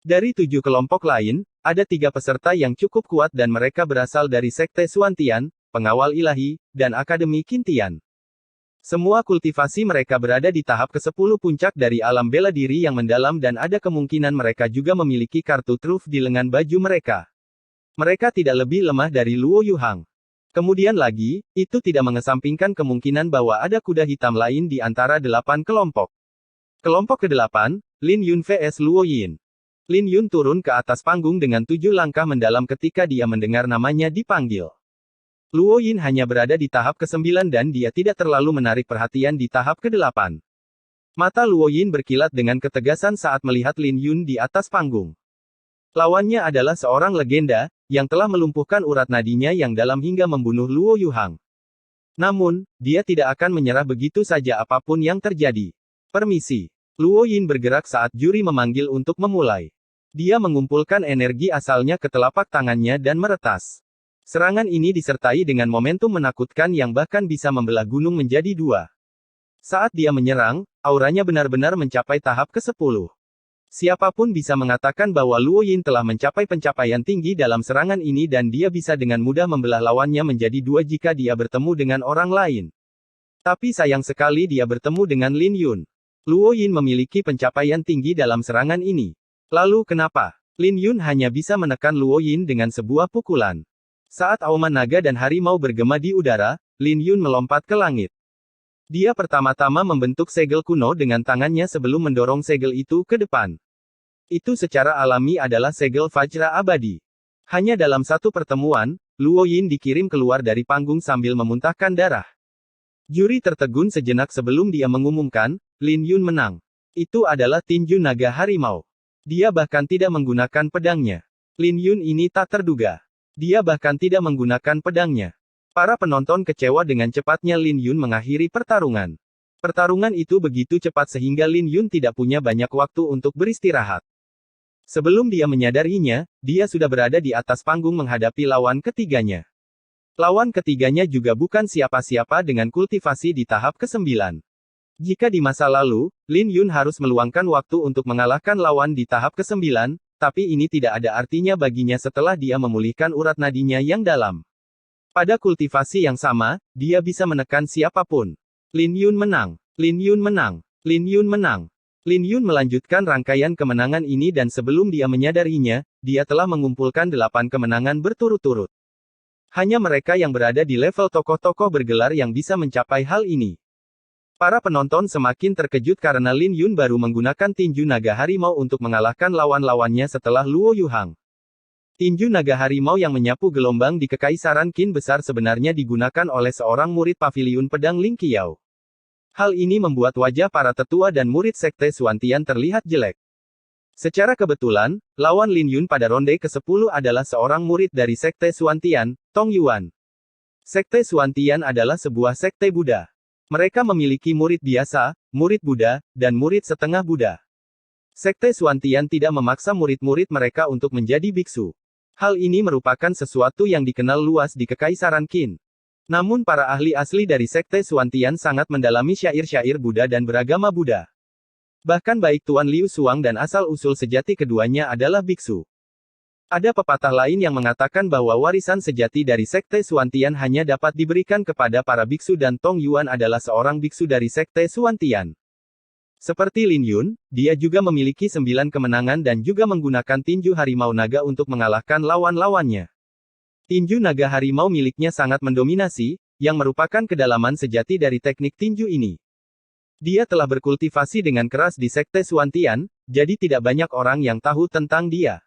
Dari 7 kelompok lain, ada 3 peserta yang cukup kuat dan mereka berasal dari Sekte Xuantian, Pengawal Ilahi, dan Akademi Qintian. Semua kultivasi mereka berada di tahap ke-10 puncak dari alam bela diri yang mendalam dan ada kemungkinan mereka juga memiliki kartu truf di lengan baju mereka. Mereka tidak lebih lemah dari Luo Yuhang. Kemudian lagi, itu tidak mengesampingkan kemungkinan bahwa ada kuda hitam lain di antara 8 kelompok. Kelompok ke-8, Lin Yun vs Luo Yin. Lin Yun turun ke atas panggung dengan 7 langkah mendalam ketika dia mendengar namanya dipanggil. Luo Yin hanya berada di tahap ke-9 dan dia tidak terlalu menarik perhatian di tahap ke-8. Mata Luo Yin berkilat dengan ketegasan saat melihat Lin Yun di atas panggung. Lawannya adalah seorang legenda, yang telah melumpuhkan urat nadinya yang dalam hingga membunuh Luo Yuhang. Namun, dia tidak akan menyerah begitu saja apapun yang terjadi. Permisi. Luo Yin bergerak saat juri memanggil untuk memulai. Dia mengumpulkan energi asalnya ke telapak tangannya dan meretas. Serangan ini disertai dengan momentum menakutkan yang bahkan bisa membelah gunung menjadi 2. Saat dia menyerang, auranya benar-benar mencapai tahap ke-10. Siapapun bisa mengatakan bahwa Luo Yin telah mencapai pencapaian tinggi dalam serangan ini dan dia bisa dengan mudah membelah lawannya menjadi 2 jika dia bertemu dengan orang lain. Tapi sayang sekali dia bertemu dengan Lin Yun. Luo Yin memiliki pencapaian tinggi dalam serangan ini. Lalu kenapa? Lin Yun hanya bisa menekan Luo Yin dengan sebuah pukulan. Saat auman naga dan harimau bergema di udara, Lin Yun melompat ke langit. Dia pertama-tama membentuk segel kuno dengan tangannya sebelum mendorong segel itu ke depan. Itu secara alami adalah segel Vajra abadi. Hanya dalam satu pertemuan, Luo Yin dikirim keluar dari panggung sambil memuntahkan darah. Juri tertegun sejenak sebelum dia mengumumkan, Lin Yun menang. Itu adalah tinju naga harimau. Dia bahkan tidak menggunakan pedangnya. Lin Yun ini tak terduga. Dia bahkan tidak menggunakan pedangnya. Para penonton kecewa dengan cepatnya Lin Yun mengakhiri pertarungan. Pertarungan itu begitu cepat sehingga Lin Yun tidak punya banyak waktu untuk beristirahat. Sebelum dia menyadarinya, dia sudah berada di atas panggung menghadapi lawan ketiganya. Lawan ketiganya juga bukan siapa-siapa dengan kultivasi di tahap ke-9. Jika di masa lalu, Lin Yun harus meluangkan waktu untuk mengalahkan lawan di tahap ke-9, tapi ini tidak ada artinya baginya setelah dia memulihkan urat nadinya yang dalam. Pada kultivasi yang sama, dia bisa menekan siapapun. Lin Yun menang. Lin Yun menang. Lin Yun menang. Lin Yun melanjutkan rangkaian kemenangan ini dan sebelum dia menyadarinya, dia telah mengumpulkan 8 kemenangan berturut-turut. Hanya mereka yang berada di level tokoh-tokoh bergelar yang bisa mencapai hal ini. Para penonton semakin terkejut karena Lin Yun baru menggunakan tinju naga harimau untuk mengalahkan lawan-lawannya setelah Luo Yuhang. Tinju naga harimau yang menyapu gelombang di Kekaisaran Qin besar sebenarnya digunakan oleh seorang murid paviliun pedang Ling Qiao. Hal ini membuat wajah para tetua dan murid sekte Xuantian terlihat jelek. Secara kebetulan, lawan Lin Yun pada ronde ke-10 adalah seorang murid dari sekte Xuantian, Tong Yuan. Sekte Xuantian adalah sebuah sekte Buddha. Mereka memiliki murid biasa, murid Buddha, dan murid setengah Buddha. Sekte Xuantian tidak memaksa murid-murid mereka untuk menjadi biksu. Hal ini merupakan sesuatu yang dikenal luas di Kekaisaran Qin. Namun para ahli asli dari sekte Xuantian sangat mendalami syair-syair Buddha dan beragama Buddha. Bahkan baik Tuan Liu Xuang dan asal-usul sejati keduanya adalah biksu. Ada pepatah lain yang mengatakan bahwa warisan sejati dari sekte Xuantian hanya dapat diberikan kepada para biksu dan Tong Yuan adalah seorang biksu dari sekte Xuantian. Seperti Lin Yun, dia juga memiliki 9 kemenangan dan juga menggunakan tinju harimau naga untuk mengalahkan lawan-lawannya. Tinju naga harimau miliknya sangat mendominasi, yang merupakan kedalaman sejati dari teknik tinju ini. Dia telah berkultivasi dengan keras di sekte Xuantian, jadi tidak banyak orang yang tahu tentang dia.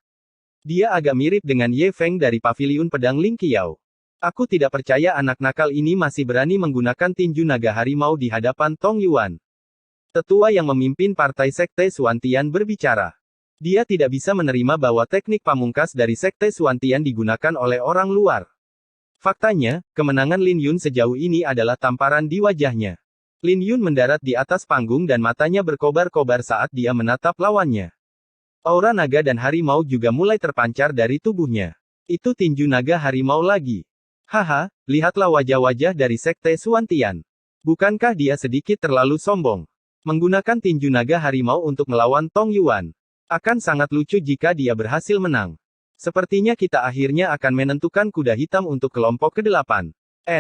Dia agak mirip dengan Ye Feng dari paviliun pedang Ling Qiao. Aku tidak percaya anak nakal ini masih berani menggunakan tinju naga harimau di hadapan Tong Yuan. Tetua yang memimpin partai sekte Xuantian berbicara. Dia tidak bisa menerima bahwa teknik pamungkas dari sekte Xuantian digunakan oleh orang luar. Faktanya, kemenangan Lin Yun sejauh ini adalah tamparan di wajahnya. Lin Yun mendarat di atas panggung dan matanya berkobar-kobar saat dia menatap lawannya. Aura naga dan harimau juga mulai terpancar dari tubuhnya. Itu tinju naga harimau lagi. Haha, lihatlah wajah-wajah dari sekte Xuantian. Bukankah dia sedikit terlalu sombong? Menggunakan tinju naga harimau untuk melawan Tong Yuan. Akan sangat lucu jika dia berhasil menang. Sepertinya kita akhirnya akan menentukan kuda hitam untuk kelompok ke-8.